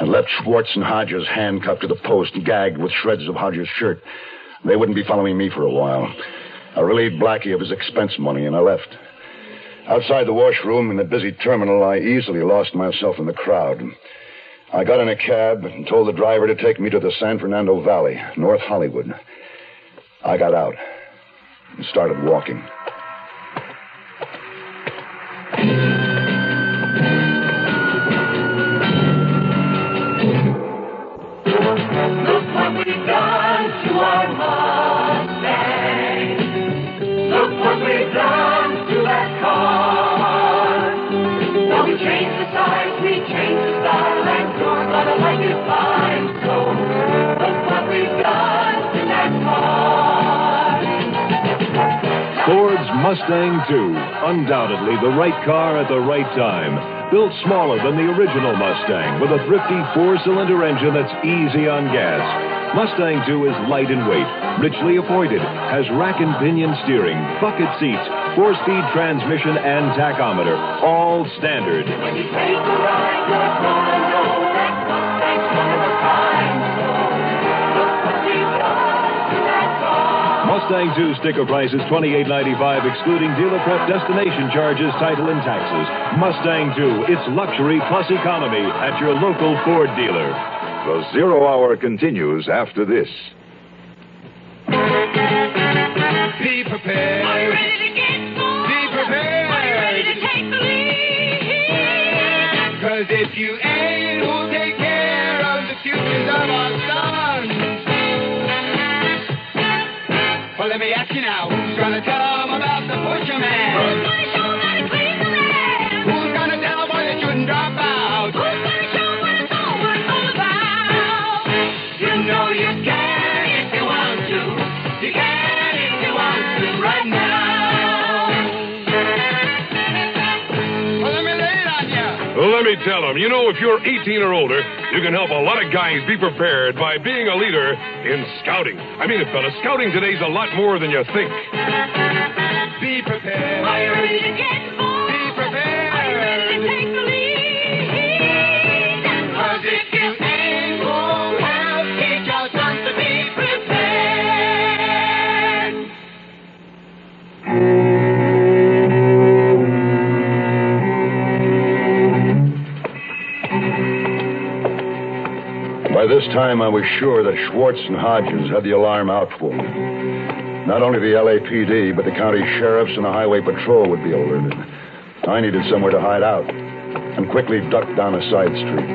and left Schwartz and Hodges handcuffed to the post, gagged with shreds of Hodges' shirt. They wouldn't be following me for a while. I relieved Blackie of his expense money, and I left. Outside the washroom in the busy terminal, I easily lost myself in the crowd. I got in a cab and told the driver to take me to the San Fernando Valley, North Hollywood. I got out and started walking. Look what we've done to our Mustang. Look what we've done to that car. Now we changed the size, we changed the style, and you're gonna like it fine. So look what we've done to that car. Ford's Mustang II, undoubtedly the right car at the right time. Built smaller than the original Mustang, with a thrifty four-cylinder engine that's easy on gas. Mustang II is light in weight, richly appointed, has rack and pinion steering, bucket seats, 4-speed transmission, and tachometer, all standard. When you take a ride, you're gonna know that Mustang's one of a kind. So look what we've done to that car. Mustang II sticker price is $28.95, excluding dealer prep, destination charges, title, and taxes. Mustang II, it's luxury plus economy at your local Ford dealer. The Zero Hour continues after this. Be prepared. Are you ready to get more? Be prepared. Are you ready to take the lead? 'Cause if you ain't, who'll take care of the futures of our sons? gonna tell them about the butcher man? Who's gonna show them how to clean the land? Who's gonna tell them why they shouldn't drop out? Who's gonna show what it's all about? You know you can if you want to. You can if you want to right now. Well, let me lay it on you. Well, let me tell them, if you're 18 or older, you can help a lot of guys be prepared by being a leader in scouting. I mean it, fella, scouting today's a lot more than you think. Be prepared. Are you ready to get involved? Be prepared. Are you ready to take the lead? 'Cause if you ain't gonna help, teach your sons to be prepared. By this time, I was sure that Schwartz and Hodges had the alarm out for me. Not only the LAPD, but the county sheriffs and the highway patrol would be alerted. I needed somewhere to hide out, and quickly ducked down a side street.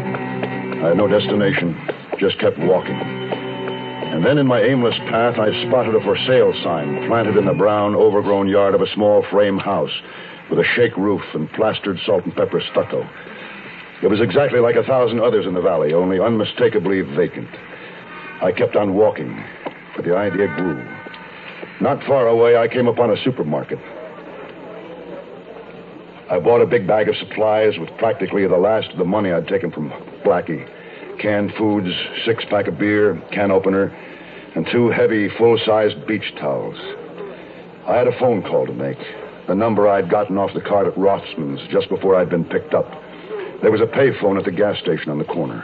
I had no destination, just kept walking. And then in my aimless path, I spotted a for sale sign planted in the brown, overgrown yard of a small frame house with a shake roof and plastered salt and pepper stucco. It was exactly like 1,000 others in the valley, only unmistakably vacant. I kept on walking, but the idea grew. Not far away, I came upon a supermarket. I bought a big bag of supplies with practically the last of the money I'd taken from Blackie. Canned foods, 6-pack of beer, can opener, and 2 heavy, full-sized beach towels. I had a phone call to make, the number I'd gotten off the cart at Rothman's just before I'd been picked up. There was a payphone at the gas station on the corner.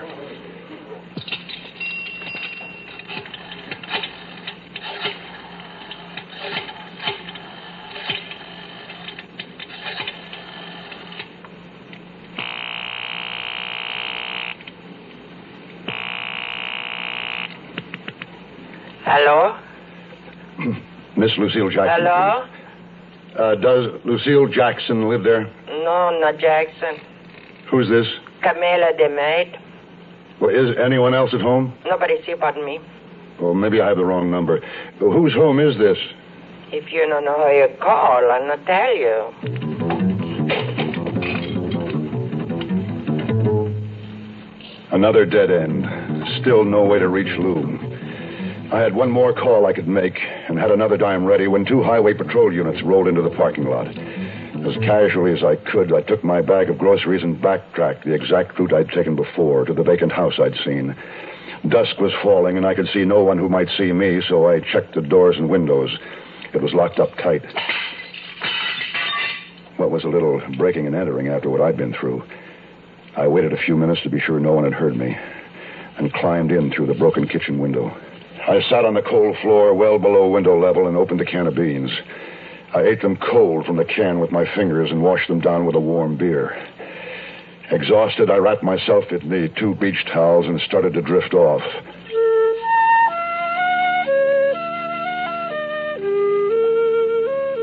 Hello? Miss Lucille Jackson. Hello? Does Lucille Jackson live there? No, not Jackson. Who's this? Camilla, the maid. Well, is anyone else at home? Nobody see but me. Well, maybe I have the wrong number. Whose home is this? If you don't know how you call, I'll not tell you. Another dead end. Still no way to reach Lou. I had one more call I could make and had another dime ready when 2 highway patrol units rolled into the parking lot. As casually as I could, I took my bag of groceries and backtracked the exact route I'd taken before to the vacant house I'd seen. Dusk was falling, and I could see no one who might see me, so I checked the doors and windows. It was locked up tight. What was a little breaking and entering after what I'd been through. I waited a few minutes to be sure no one had heard me, and climbed in through the broken kitchen window. I sat on the cold floor well below window level and opened a can of beans. I ate them cold from the can with my fingers and washed them down with a warm beer. Exhausted, I wrapped myself in the 2 beach towels and started to drift off.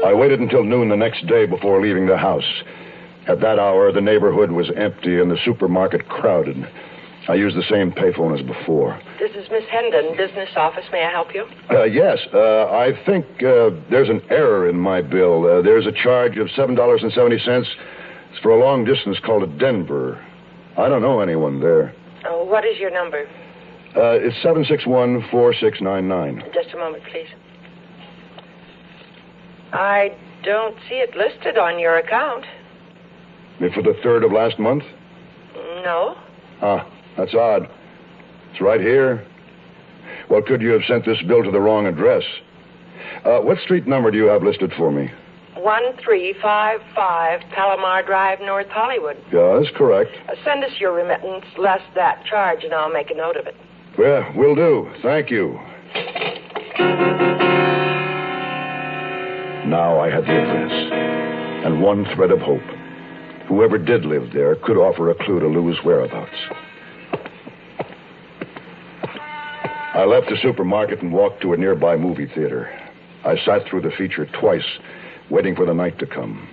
I waited until noon the next day before leaving the house. At that hour, the neighborhood was empty and the supermarket crowded. I used the same payphone as before. This is Miss Hendon, business office. May I help you? Yes. I think there's an error in my bill. There's a charge of $7.70. It's for a long distance call to Denver. I don't know anyone there. Oh, what is your number? It's 761-4699. Just a moment, please. I don't see it listed on your account. For the 3rd of last month? No. Ah, that's odd. It's right here. Well, could you have sent this bill to the wrong address? What street number do you have listed for me? 1355 Palomar Drive, North Hollywood. Yeah, that's correct. Send us your remittance, less that charge, and I'll make a note of it. Well, will do. Thank you. Now I had the address, and one thread of hope. Whoever did live there could offer a clue to Lou's whereabouts. I left the supermarket and walked to a nearby movie theater. I sat through the feature twice, waiting for the night to come.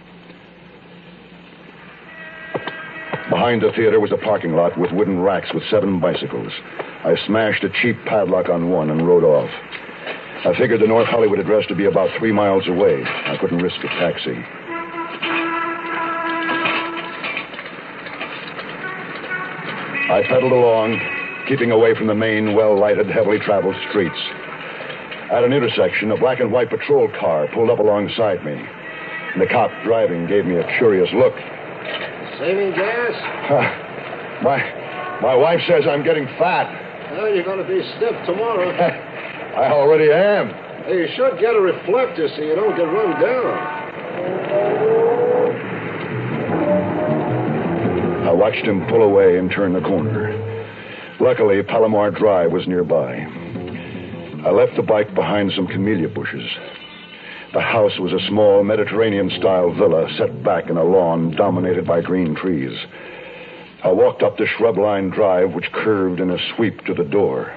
Behind the theater was a parking lot with wooden racks with 7 bicycles. I smashed a cheap padlock on one and rode off. I figured the North Hollywood address to be about 3 miles away. I couldn't risk a taxi. I pedaled along, keeping away from the main, well-lighted, heavily traveled streets. At an intersection, a black and white patrol car pulled up alongside me. And the cop driving gave me a curious look. Saving gas? My wife says I'm getting fat. Well, you're going to be stiff tomorrow. I already am. Hey, you should get a reflector so you don't get run down. I watched him pull away and turn the corner. Luckily, Palomar Drive was nearby. I left the bike behind some camellia bushes. The house was a small Mediterranean-style villa set back in a lawn dominated by green trees. I walked up the shrub-lined drive, which curved in a sweep to the door.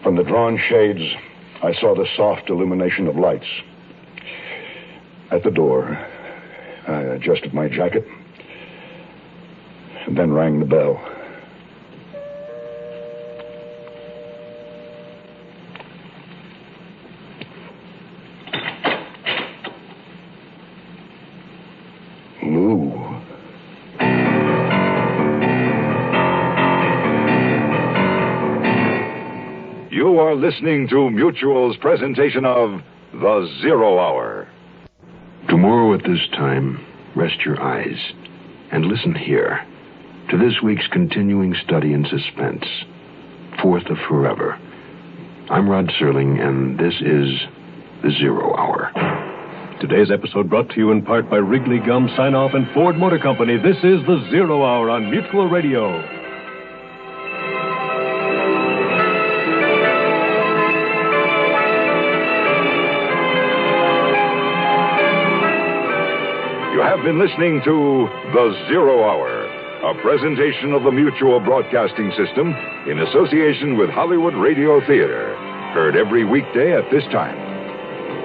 From the drawn shades, I saw the soft illumination of lights. At the door, I adjusted my jacket and then rang the bell. Lou. You are listening to Mutual's presentation of The Zero Hour. Tomorrow at this time, rest your eyes and listen here to this week's continuing study in suspense, 4th of Forever. I'm Rod Serling, and this is The Zero Hour. Today's episode brought to you in part by Wrigley Gum Sign-Off and Ford Motor Company. This is The Zero Hour on Mutual Radio. You have been listening to The Zero Hour, a presentation of the Mutual Broadcasting System in association with Hollywood Radio Theater. Heard every weekday at this time.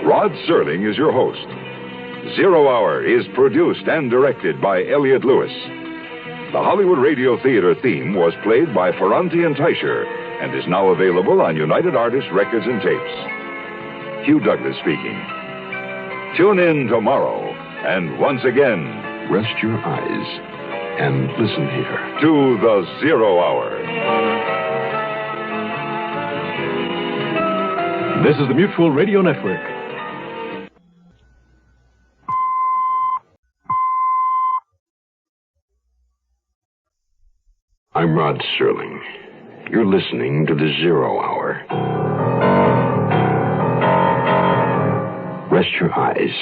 Rod Serling is your host. Zero Hour is produced and directed by Elliott Lewis. The Hollywood Radio Theater theme was played by Ferranti and Teicher and is now available on United Artists Records and Tapes. Hugh Douglas speaking. Tune in tomorrow, and once again, rest your eyes and listen here to The Zero Hour. This is the Mutual Radio Network. I'm Rod Serling. You're listening to The Zero Hour. Rest your eyes.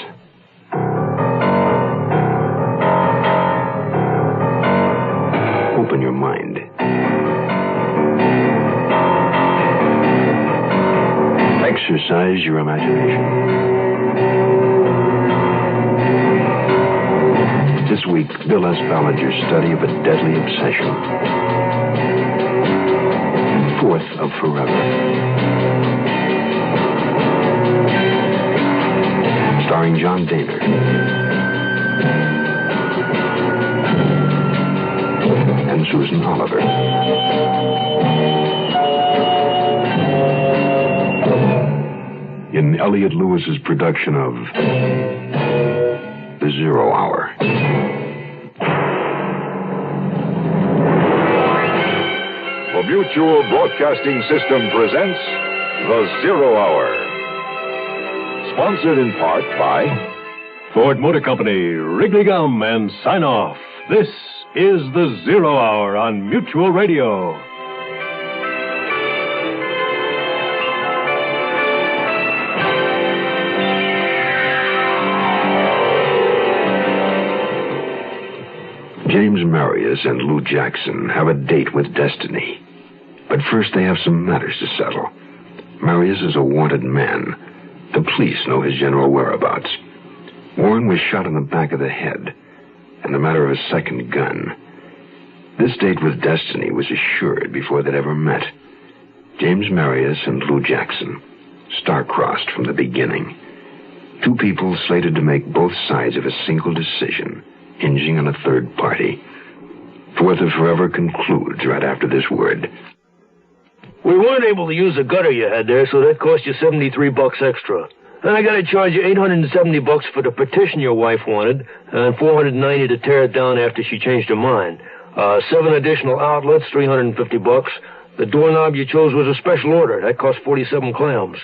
Open your mind. Exercise your imagination. This week, Bill S. Ballinger's study of a deadly obsession. 4th of Forever. Starring John Dehner. And Susan Oliver. In Elliott Lewis's production of The Zero Hour. The Mutual Broadcasting System presents The Zero Hour. Sponsored in part by Ford Motor Company, Wrigley Gum, and Sign-Off. This is The Zero Hour on Mutual Radio. James Marius and Lou Jackson have a date with destiny. But first they have some matters to settle. Marius is a wanted man. The police know his general whereabouts. Warren was shot in the back of the head, and a matter of a second gun. This date with destiny was assured before they'd ever met. James Marius and Lou Jackson, star-crossed from the beginning. Two people slated to make both sides of a single decision, hinging on a third party. 4th of Forever concludes right after this word. We weren't able to use the gutter you had there, so that cost you $73 extra. Then I gotta charge you $870 for the partition your wife wanted, and $490 to tear it down after she changed her mind. 7 additional outlets, $350. The doorknob you chose was a special order. That cost 47 clams.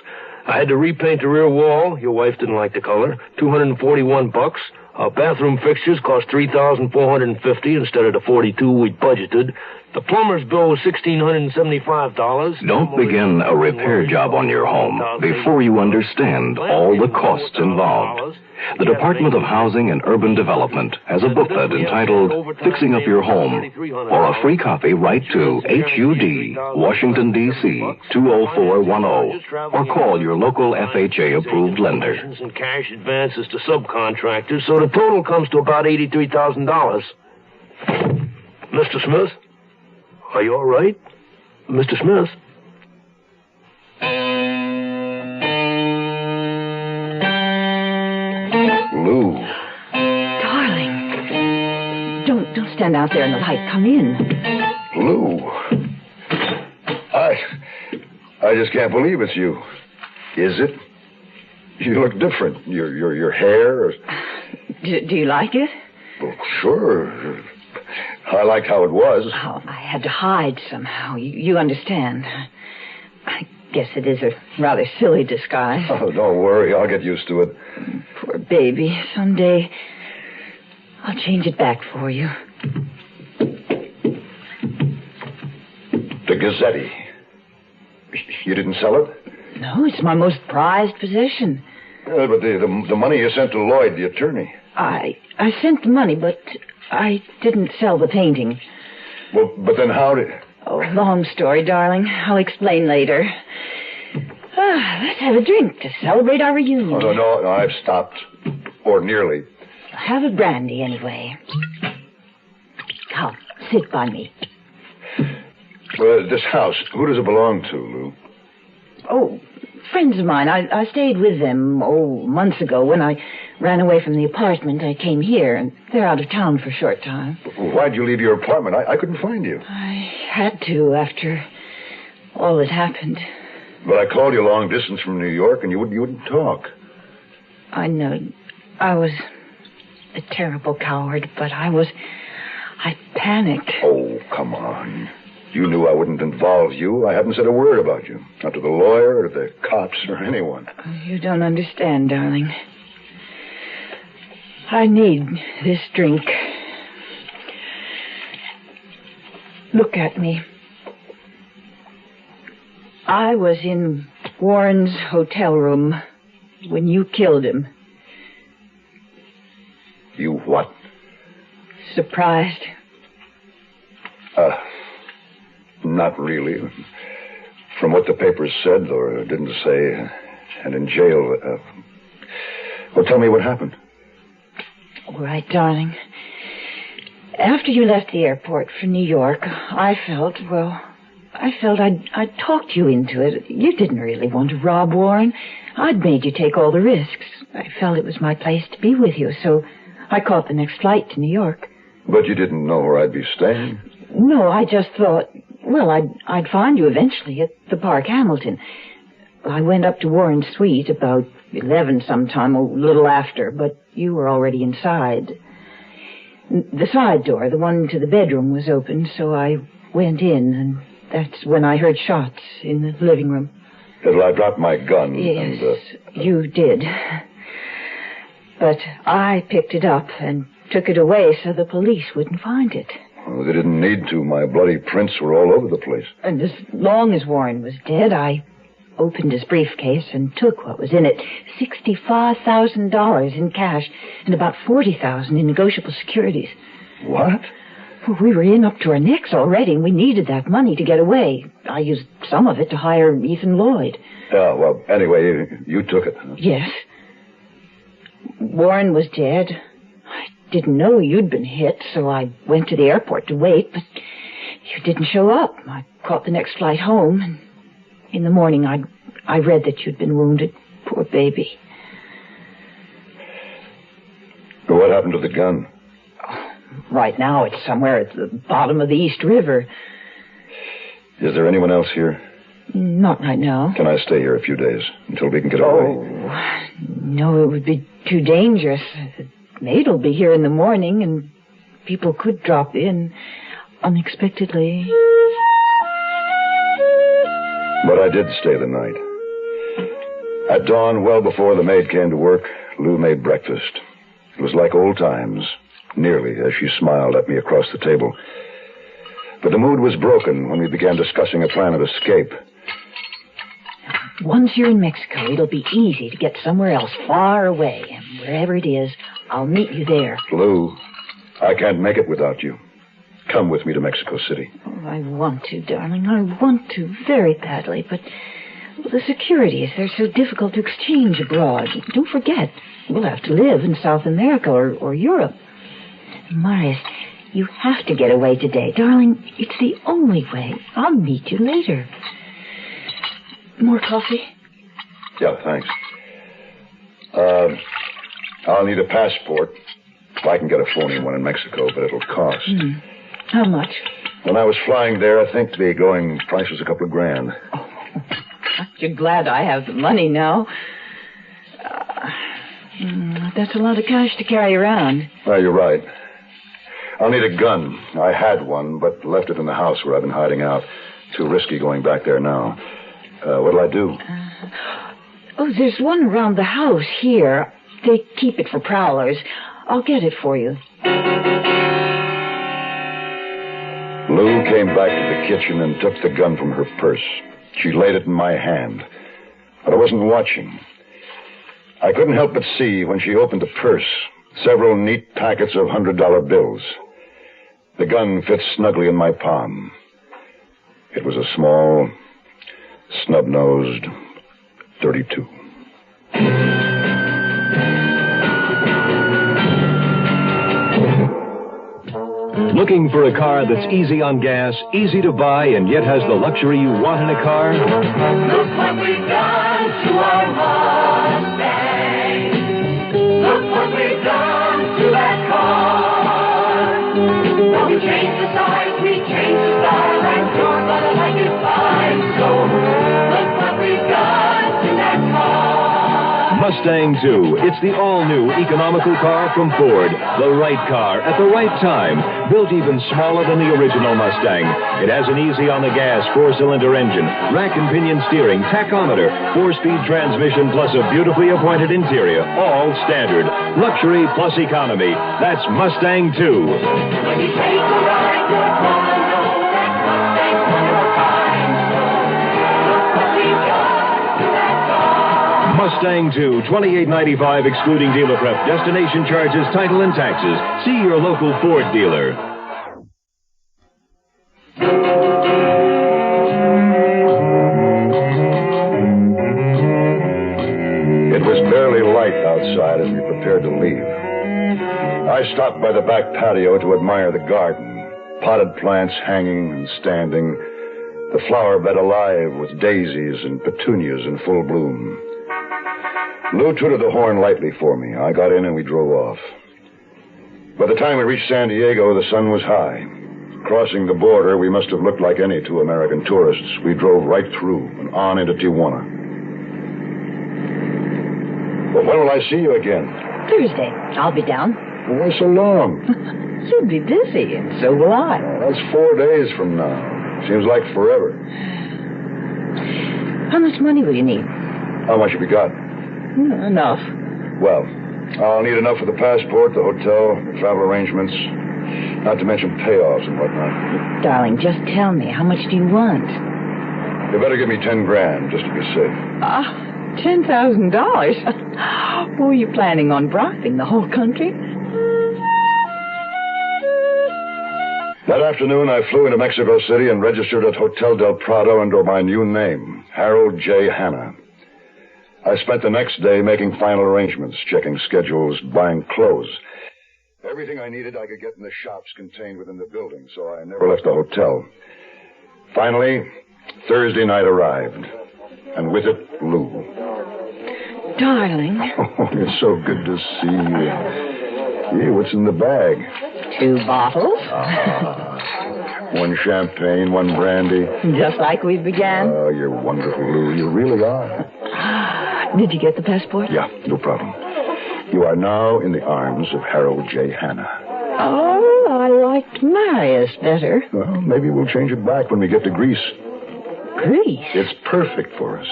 I had to repaint the rear wall. Your wife didn't like the color. $241. Bathroom fixtures cost $3,450 instead of the $42 we'd budgeted. The plumber's bill was $1,675. Don't begin a repair job on your home before you understand all the costs involved. The Department of Housing and Urban Development has a booklet entitled Fixing Up Your Home. For a free copy, write to HUD, Washington, D.C., 20410, or call your local FHA-approved lender. And cash advances to subcontractors, so the total comes to about $83,000. Mr. Smith? Are you all right? Mr. Smith? Lou. Darling. Don't stand out there in the light. Come in. Lou. I just can't believe it's you. Is it? You look different. Your hair. Do you like it? Well, sure. I liked how it was. Oh, I had to hide somehow. You understand. I guess it is a rather silly disguise. Oh, don't worry. I'll get used to it. Poor baby. Someday I'll change it back for you. The Gazzetti. You didn't sell it? No, it's my most prized possession. But the money you sent to Lloyd, the attorney. I sent the money, but I didn't sell the painting. Well, but then how did... Oh, long story, darling. I'll explain later. Let's have a drink to celebrate our reunion. Oh, no, I've stopped. Or nearly. Have a brandy, anyway. Come, sit by me. This house, who does it belong to, Lou? Oh, friends of mine. I stayed with them, months ago. When I ran away from the apartment, I came here, and they're out of town for a short time. Why'd you leave your apartment? I couldn't find you. I had to after all that happened. But I called you long distance from New York, and you wouldn't talk. I know. I was a terrible coward, but I panicked. Oh, come on. You knew I wouldn't involve you. I haven't said a word about you. Not to the lawyer or the cops or anyone. You don't understand, darling. I need this drink. Look at me. I was in Warren's hotel room when you killed him. You what? Surprised? Not really. From what the papers said or didn't say, and in jail. Well, tell me what happened. All right, darling. After you left the airport for New York, I felt I'd talked you into it. You didn't really want to rob Warren. I'd made you take all the risks. I felt it was my place to be with you, so I caught the next flight to New York. But you didn't know where I'd be staying? No, I just thought, I'd find you eventually at the Park Hamilton. I went up to Warren's suite about 11 sometime, a little after, but you were already inside. The side door, the one to the bedroom, was open, so I went in, and that's when I heard shots in the living room. Well, I dropped my gun. Yes, you did. But I picked it up and took it away so the police wouldn't find it. Well, they didn't need to. My bloody prints were all over the place. And as long as Warren was dead, I opened his briefcase and took what was in it. $65,000 in cash and about $40,000 in negotiable securities. What? Well, we were in up to our necks already, and we needed that money to get away. I used some of it to hire Ethan Lloyd. Yeah, well, anyway, you took it. Yes. Warren was dead. I didn't know you'd been hit, so I went to the airport to wait, but you didn't show up. I caught the next flight home, and in the morning I read that you'd been wounded. Poor baby. What happened to the gun? Right now it's somewhere at the bottom of the East River. Is there anyone else here? Not right now. Can I stay here a few days until we can get away? No, it would be too dangerous. The maid will be here in the morning, and people could drop in unexpectedly. But I did stay the night. At dawn, well before the maid came to work, Lou made breakfast. It was like old times, nearly, as she smiled at me across the table. But the mood was broken when we began discussing a plan of escape. Once you're in Mexico, it'll be easy to get somewhere else, far away. And wherever it is, I'll meet you there. Lou, I can't make it without you. Come with me to Mexico City. Oh, I want to, darling. I want to very badly, but the securities, they're so difficult to exchange abroad. Don't forget, we'll have to live in South America or Europe. Maharis, you have to get away today. Darling, it's the only way. I'll meet you later. More coffee? Yeah, thanks. I'll need a passport. I can get a phony one in Mexico, but it'll cost. How much? When I was flying there, I think the going price was a couple of grand. Oh, you're glad I have the money now. That's a lot of cash to carry around. Well, you're right. I'll need a gun. I had one, but left it in the house where I've been hiding out. Too risky going back there now. What'll I do? There's one around the house here. They keep it for prowlers. I'll get it for you. Lou came back to the kitchen and took the gun from her purse. She laid it in my hand. But I wasn't watching. I couldn't help but see, when she opened the purse, several neat packets of $100 bills. The gun fit snugly in my palm. It was a small, snub-nosed .32. Looking for a car that's easy on gas, easy to buy, and yet has the luxury you want in a car? Look what we've done to our Mustang. Look what we've done to that car. Well, we changed the size, we changed the style, and you're gonna like it fine. So look what we've done to that car. Mustang 2. It's the all-new economical car from Ford. The right car at the right time. Built even smaller than the original Mustang. It has an easy-on-the-gas 4-cylinder engine, rack and pinion steering, tachometer, 4-speed transmission, plus a beautifully appointed interior. All standard. Luxury plus economy. That's Mustang 2. When you take a ride, you're gonna know that Mustang's one of a kind. Look what we've done to that car. Mustang 2, $28.95 excluding dealer prep, destination charges, title, and taxes. See your local Ford dealer. It was barely light outside as we prepared to leave. I stopped by the back patio to admire the garden. Potted plants hanging and standing. The flower bed alive with daisies and petunias in full bloom. Lou tooted the horn lightly for me. I got in and we drove off. By the time we reached San Diego, the sun was high. Crossing the border, we must have looked like any two American tourists. We drove right through and on into Tijuana. Well, when will I see you again? Thursday. I'll be down. Why so long? You'll be busy, and so will I. Oh, that's 4 days from now. Seems like forever. How much money will you need? How much have you got? Enough. Well, I'll need enough for the passport, the hotel, the travel arrangements, not to mention payoffs and whatnot. Darling, just tell me, how much do you want? You better give me 10 grand, just to be safe. $10,000? Were you planning on bribing the whole country? That afternoon, I flew into Mexico City and registered at Hotel Del Prado under my new name, Harold J. Hanna. I spent the next day making final arrangements, checking schedules, buying clothes. Everything I needed I could get in the shops contained within the building, so I never left the hotel. Finally, Thursday night arrived, and with it, Lou. Darling. Oh, it's so good to see you. Hey, what's in the bag? 2 bottles. One champagne, one brandy. Just like we began. Oh, you're wonderful, Lou. You really are. Did you get the passport? Yeah, no problem. You are now in the arms of Harold J. Hanna. Oh, I liked Marius better. Well, maybe we'll change it back when we get to Greece. Greece? It's perfect for us.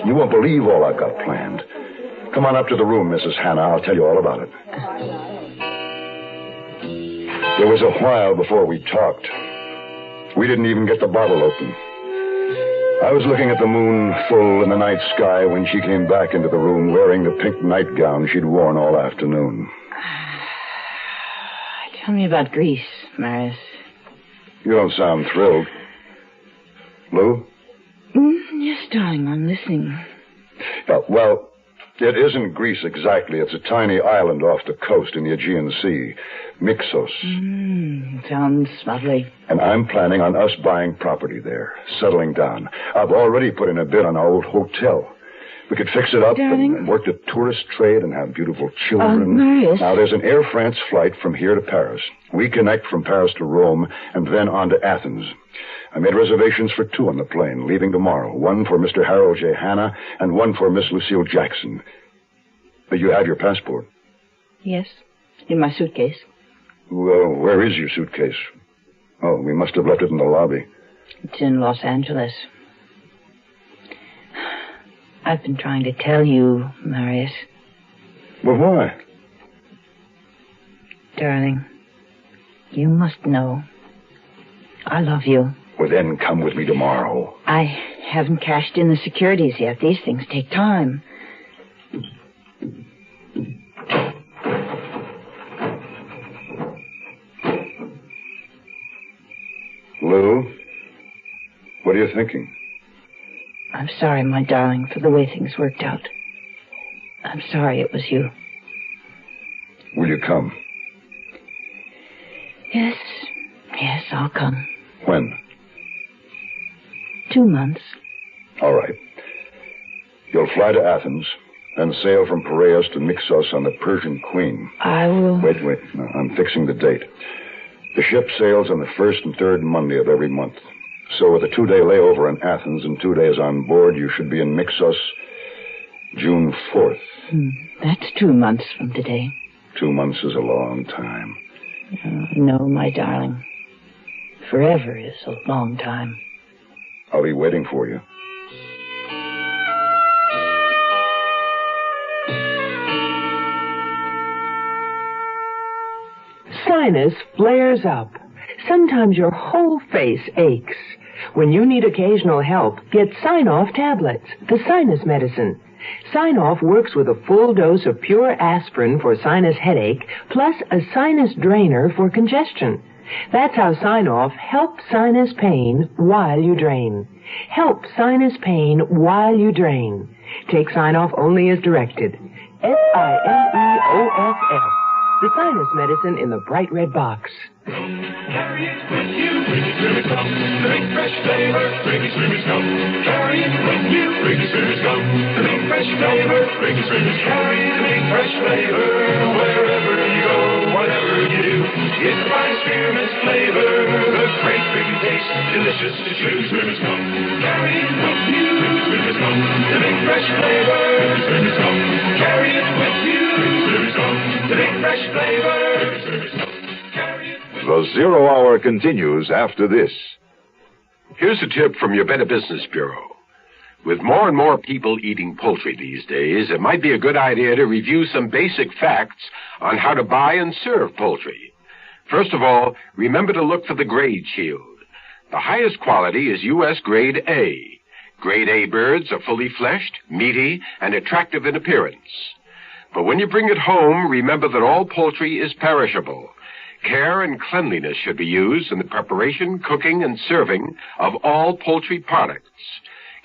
You won't believe all I've got planned. Come on up to the room, Mrs. Hanna. I'll tell you all about it. There was a while before we talked. We didn't even get the bottle open. I was looking at the moon full in the night sky when she came back into the room wearing the pink nightgown she'd worn all afternoon. Tell me about Greece, Maris. You don't sound thrilled. Lou? Yes, darling, I'm listening. Well, it isn't Greece exactly. It's a tiny island off the coast in the Aegean Sea. Mixos. Sounds lovely. And I'm planning on us buying property there, settling down. I've already put in a bid on our old hotel. We could fix it up and work the tourist trade and have beautiful children. Marius. Now, there's an Air France flight from here to Paris. We connect from Paris to Rome and then on to Athens. I made reservations for 2 on the plane, leaving tomorrow. One for Mr. Harold J. Hanna and one for Miss Lucille Jackson. You have your passport? Yes, in my suitcase. Well, where is your suitcase? Oh, we must have left it in the lobby. It's in Los Angeles. I've been trying to tell you, Marius. Well, why? Darling, you must know. I love you. Well, then come with me tomorrow. I haven't cashed in the securities yet. These things take time. Lou, what are you thinking? I'm sorry, my darling, for the way things worked out. I'm sorry it was you. Will you come? Yes, I'll come. When? 2 months. All right. You'll fly to Athens, then sail from Piraeus to Mixos on the Persian Queen. I will... Wait. No, I'm fixing the date. The ship sails on the 1st and 3rd Monday of every month. So with a 2-day layover in Athens and 2 days on board, you should be in Mixos June 4th. That's 2 months from today. 2 months is a long time. No, my darling. Forever is a long time. I'll be waiting for you. Sinus flares up. Sometimes your whole face aches. When you need occasional help, get Sign-Off tablets, the sinus medicine. Sign-Off works with a full dose of pure aspirin for sinus headache, plus a sinus drainer for congestion. That's how Sign-Off helps sinus pain while you drain. Help sinus pain while you drain. Take Sign-Off only as directed. SINEOFF. The sinus medicine in the bright red box. Carry it with you. Bring it, Swimmers, come. The big fresh flavor. Bring it, Swimmers, come. Carry it with you. Bring it, Swimmers, come. The big fresh flavor. Bring it, Swimmers. Carry the big fresh flavor wherever you go, whatever you do. It's my spearmint flavor. The great big taste, delicious to choose. Swimmers, come. Carry it with you. Bring it, Swimmers, come. The big fresh flavor. Swimmers, come. Carry it with you. Bring it, Swimmers, come. The big fresh flavor. Swimmers, come. The Zero Hour continues after this. Here's a tip from your Better Business Bureau. With more and more people eating poultry these days, it might be a good idea to review some basic facts on how to buy and serve poultry. First of all, remember to look for the grade shield. The highest quality is U.S. Grade A. Grade A birds are fully fleshed, meaty, and attractive in appearance. But when you bring it home, remember that all poultry is perishable. Care and cleanliness should be used in the preparation, cooking, and serving of all poultry products.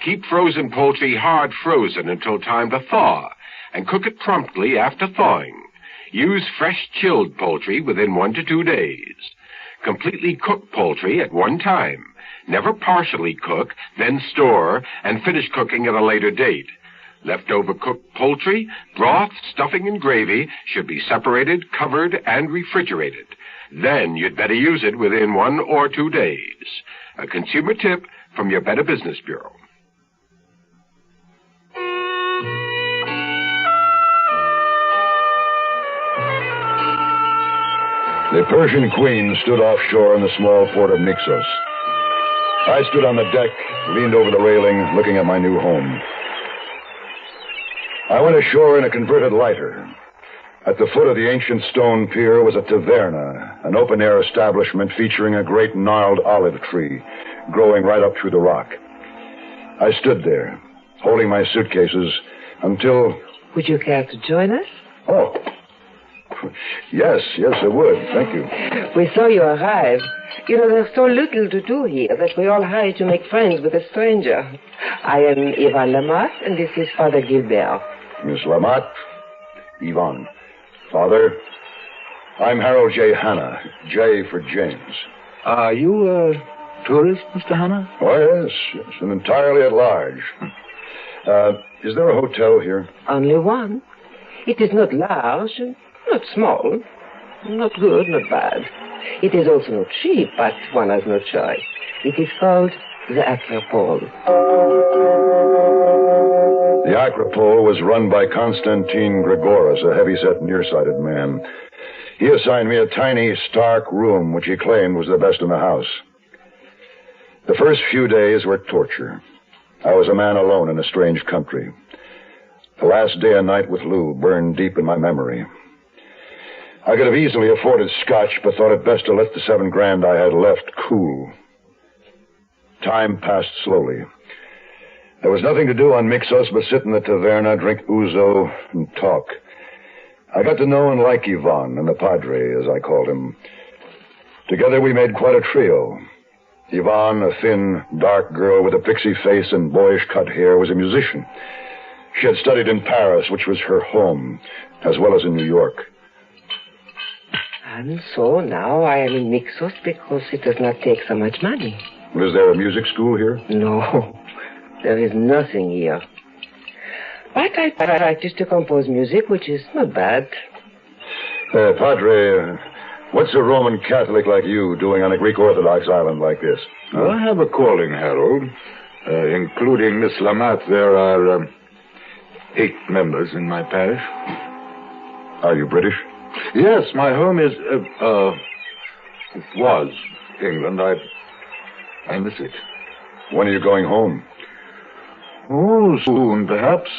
Keep frozen poultry hard frozen until time to thaw, and cook it promptly after thawing. Use fresh chilled poultry within 1 to 2 days. Completely cook poultry at one time. Never partially cook, then store, and finish cooking at a later date. Leftover cooked poultry, broth, stuffing, and gravy should be separated, covered, and refrigerated. Then you'd better use it within 1 or 2 days. A consumer tip from your Better Business Bureau. The Persian Queen stood offshore in the small port of Naxos. I stood on the deck, leaned over the railing, looking at my new home. I went ashore in a converted lighter. At the foot of the ancient stone pier was a taverna, an open-air establishment featuring a great gnarled olive tree growing right up through the rock. I stood there, holding my suitcases, until... Would you care to join us? Oh, yes, I would. Thank you. We saw you arrive. You know, there's so little to do here that we all hurry to make friends with a stranger. I am Yvonne Lamotte, and this is Father Gilbert. Miss Lamotte, Yvonne. Father, I'm Harold J. Hanna, J for James. Are you a tourist, Mr. Hanna? Oh, yes, and entirely at large. Is there a hotel here? Only one. It is not large, not small, not good, not bad. It is also not cheap, but one has no choice. It is called the Acropole. The Acropole was run by Constantine Gregoris, a heavy-set, nearsighted man. He assigned me a tiny, stark room, which he claimed was the best in the house. The first few days were torture. I was a man alone in a strange country. The last day and night with Lou burned deep in my memory. I could have easily afforded scotch, but thought it best to let the $7,000 I had left cool. Time passed slowly. There was nothing to do on Naxos but sit in the taverna, drink ouzo, and talk. I got to know and like Yvonne and the Padre, as I called him. Together we made quite a trio. Yvonne, a thin, dark girl with a pixie face and boyish cut hair, was a musician. She had studied in Paris, which was her home, as well as in New York. And so now I am in Naxos because it does not take so much money. Is there a music school here? No, there is nothing here. But I practice to compose music, which is not bad. Padre, what's a Roman Catholic like you doing on a Greek Orthodox island like this? Well, I have a calling, Harold. Including Miss Lamotte, there are 8 members in my parish. Are you British? Yes, my home is, was England. I miss it. When are you going home? Oh, soon, perhaps.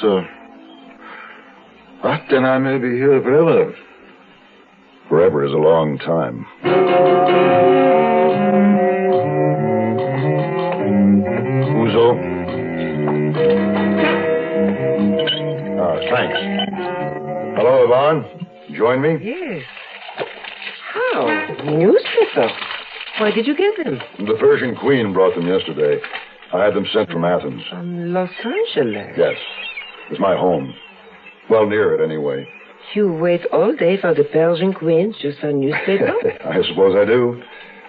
But then I may be here forever. Forever is a long time. Ouzo? Thanks. Hello, Yvonne. Join me? Yes. How? Newspaper. Why did you get them? The Persian Queen brought them yesterday. I had them sent from Athens. From Los Angeles? Yes. It's my home. Well, near it, anyway. You wait all day for the Persian Queen just for newspaper? I suppose I do.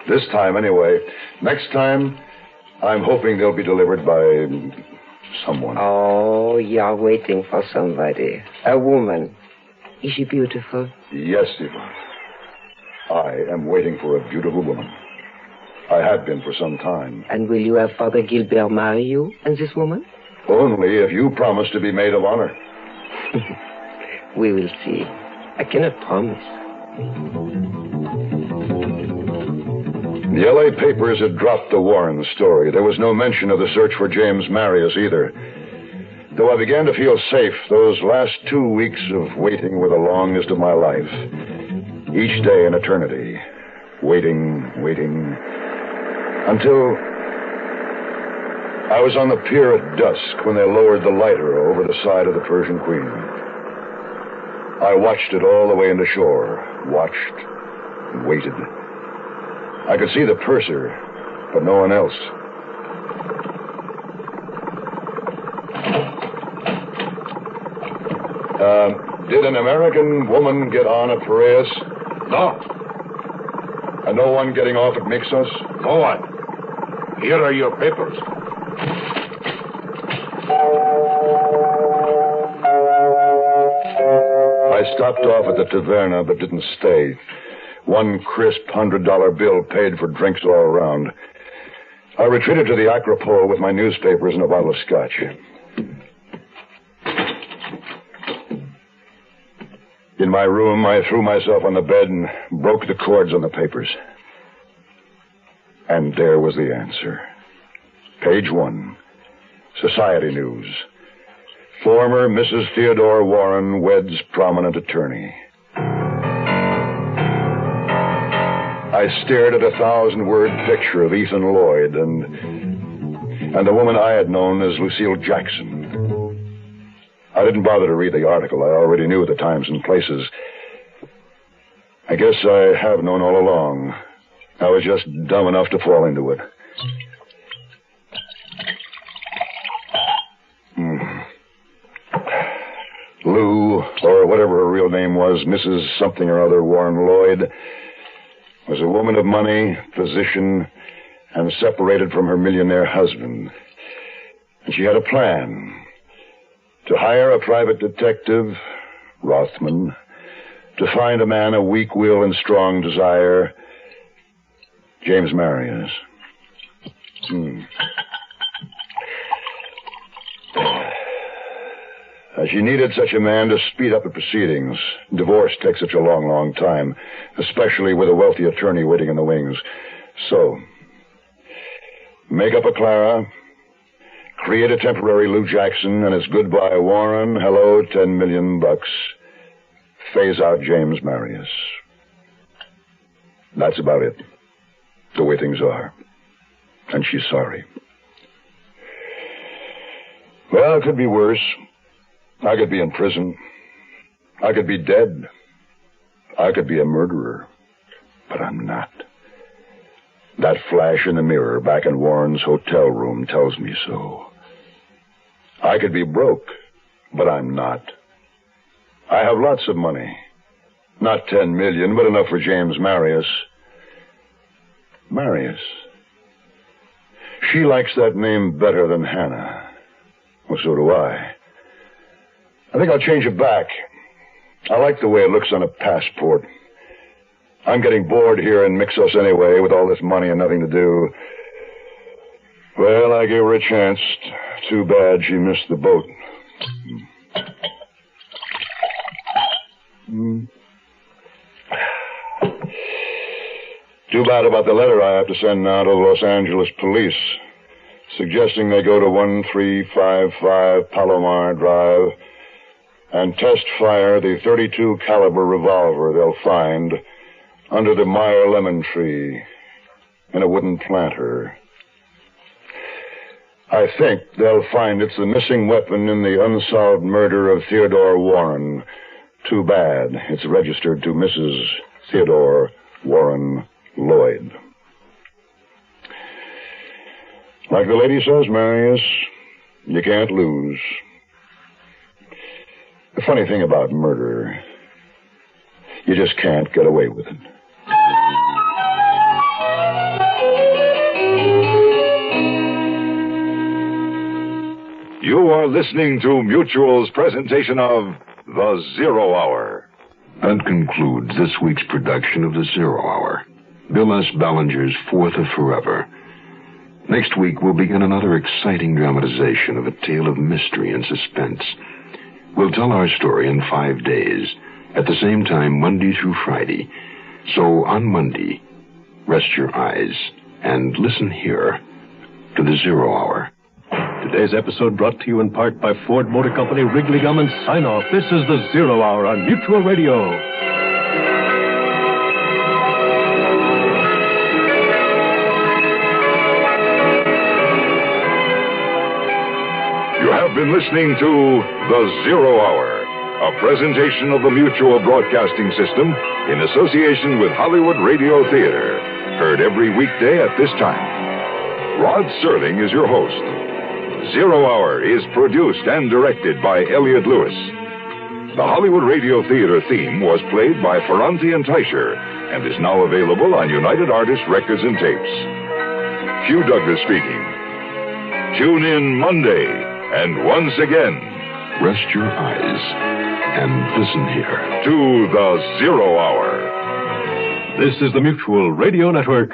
This time, anyway. Next time, I'm hoping they'll be delivered by someone. Oh, you're waiting for somebody. A woman. Is she beautiful? Yes, Yvonne. I am waiting for a beautiful woman. I have been for some time. And will you have Father Gilbert marry you and this woman? Only if you promise to be maid of honor. We will see. I cannot promise. The L.A. papers had dropped the Warren story. There was no mention of the search for James Marius either. Though I began to feel safe, those last 2 weeks of waiting were the longest of my life. Each day an eternity. Waiting. Until I was on the pier at dusk when they lowered the lighter over the side of the Persian Queen. I watched it all the way into shore. Watched and waited. I could see the purser, but no one else. Did an American woman get on at Piraeus? No. And no one getting off at Naxos? No one. Here are your papers. I stopped off at the taverna, but didn't stay. One crisp $100 bill paid for drinks all around. I retreated to the Acropole with my newspapers and a bottle of scotch. In my room, I threw myself on the bed and broke the cords on the papers. And there was the answer. Page 1. Society News. Former Mrs. Theodore Warren weds prominent attorney. I stared at a 1,000-word picture of Ethan Lloyd and the woman I had known as Lucille Jackson. I didn't bother to read the article. I already knew the times and places. I guess I have known all along. I was just dumb enough to fall into it. Lou, or whatever her real name was, Mrs. something or other Warren Lloyd, was a woman of money, position, and separated from her millionaire husband. And she had a plan to hire a private detective, Rothman, to find a man of weak will and strong desire, James Maharis. She needed such a man to speed up the proceedings. Divorce takes such a long, long time, especially with a wealthy attorney waiting in the wings. So, make up a Clara, create a temporary Lou Jackson, and it's goodbye Warren, hello, $10 million. Phase out James Maharis. That's about it. The way things are. And she's sorry. Well, it could be worse. I could be in prison. I could be dead. I could be a murderer. But I'm not. That flash in the mirror back in Warren's hotel room tells me so. I could be broke, but I'm not. I have lots of money. Not 10 million, but enough for James Maharis. Maharis. She likes that name better than Hannah. Well, so do I. I think I'll change it back. I like the way it looks on a passport. I'm getting bored here in Mixos anyway, with all this money and nothing to do. Well, I gave her a chance. Too bad she missed the boat. Too bad about the letter I have to send now to the Los Angeles police, suggesting they go to 1355 Palomar Drive and test fire the .32 caliber revolver they'll find under the Meyer lemon tree in a wooden planter. I think they'll find it's the missing weapon in the unsolved murder of Theodore Warren. Too bad it's registered to Mrs. Theodore Warren Lloyd. Like the lady says, Marius, you can't lose. The funny thing about murder, you just can't get away with it. You are listening to Mutual's presentation of The Zero Hour. That concludes this week's production of The Zero Hour, Bill S. Ballinger's Fourth of Forever. Next week, we'll begin another exciting dramatization of a tale of mystery and suspense. We'll tell our story in 5 days, at the same time, Monday through Friday. So on Monday, rest your eyes and listen here to The Zero Hour. Today's episode brought to you in part by Ford Motor Company, Wrigley Gum, and Sign Off. This is The Zero Hour on Mutual Radio. You have been listening to The Zero Hour, a presentation of the Mutual Broadcasting System in association with Hollywood Radio Theater. Heard every weekday at this time. Rod Serling is your host. Zero Hour is produced and directed by Elliott Lewis. The Hollywood Radio Theater theme was played by Ferranti and Teicher and is now available on United Artists Records and Tapes. Hugh Douglas speaking. Tune in Monday, and once again, rest your eyes and listen here to The Zero Hour. This is the Mutual Radio Network,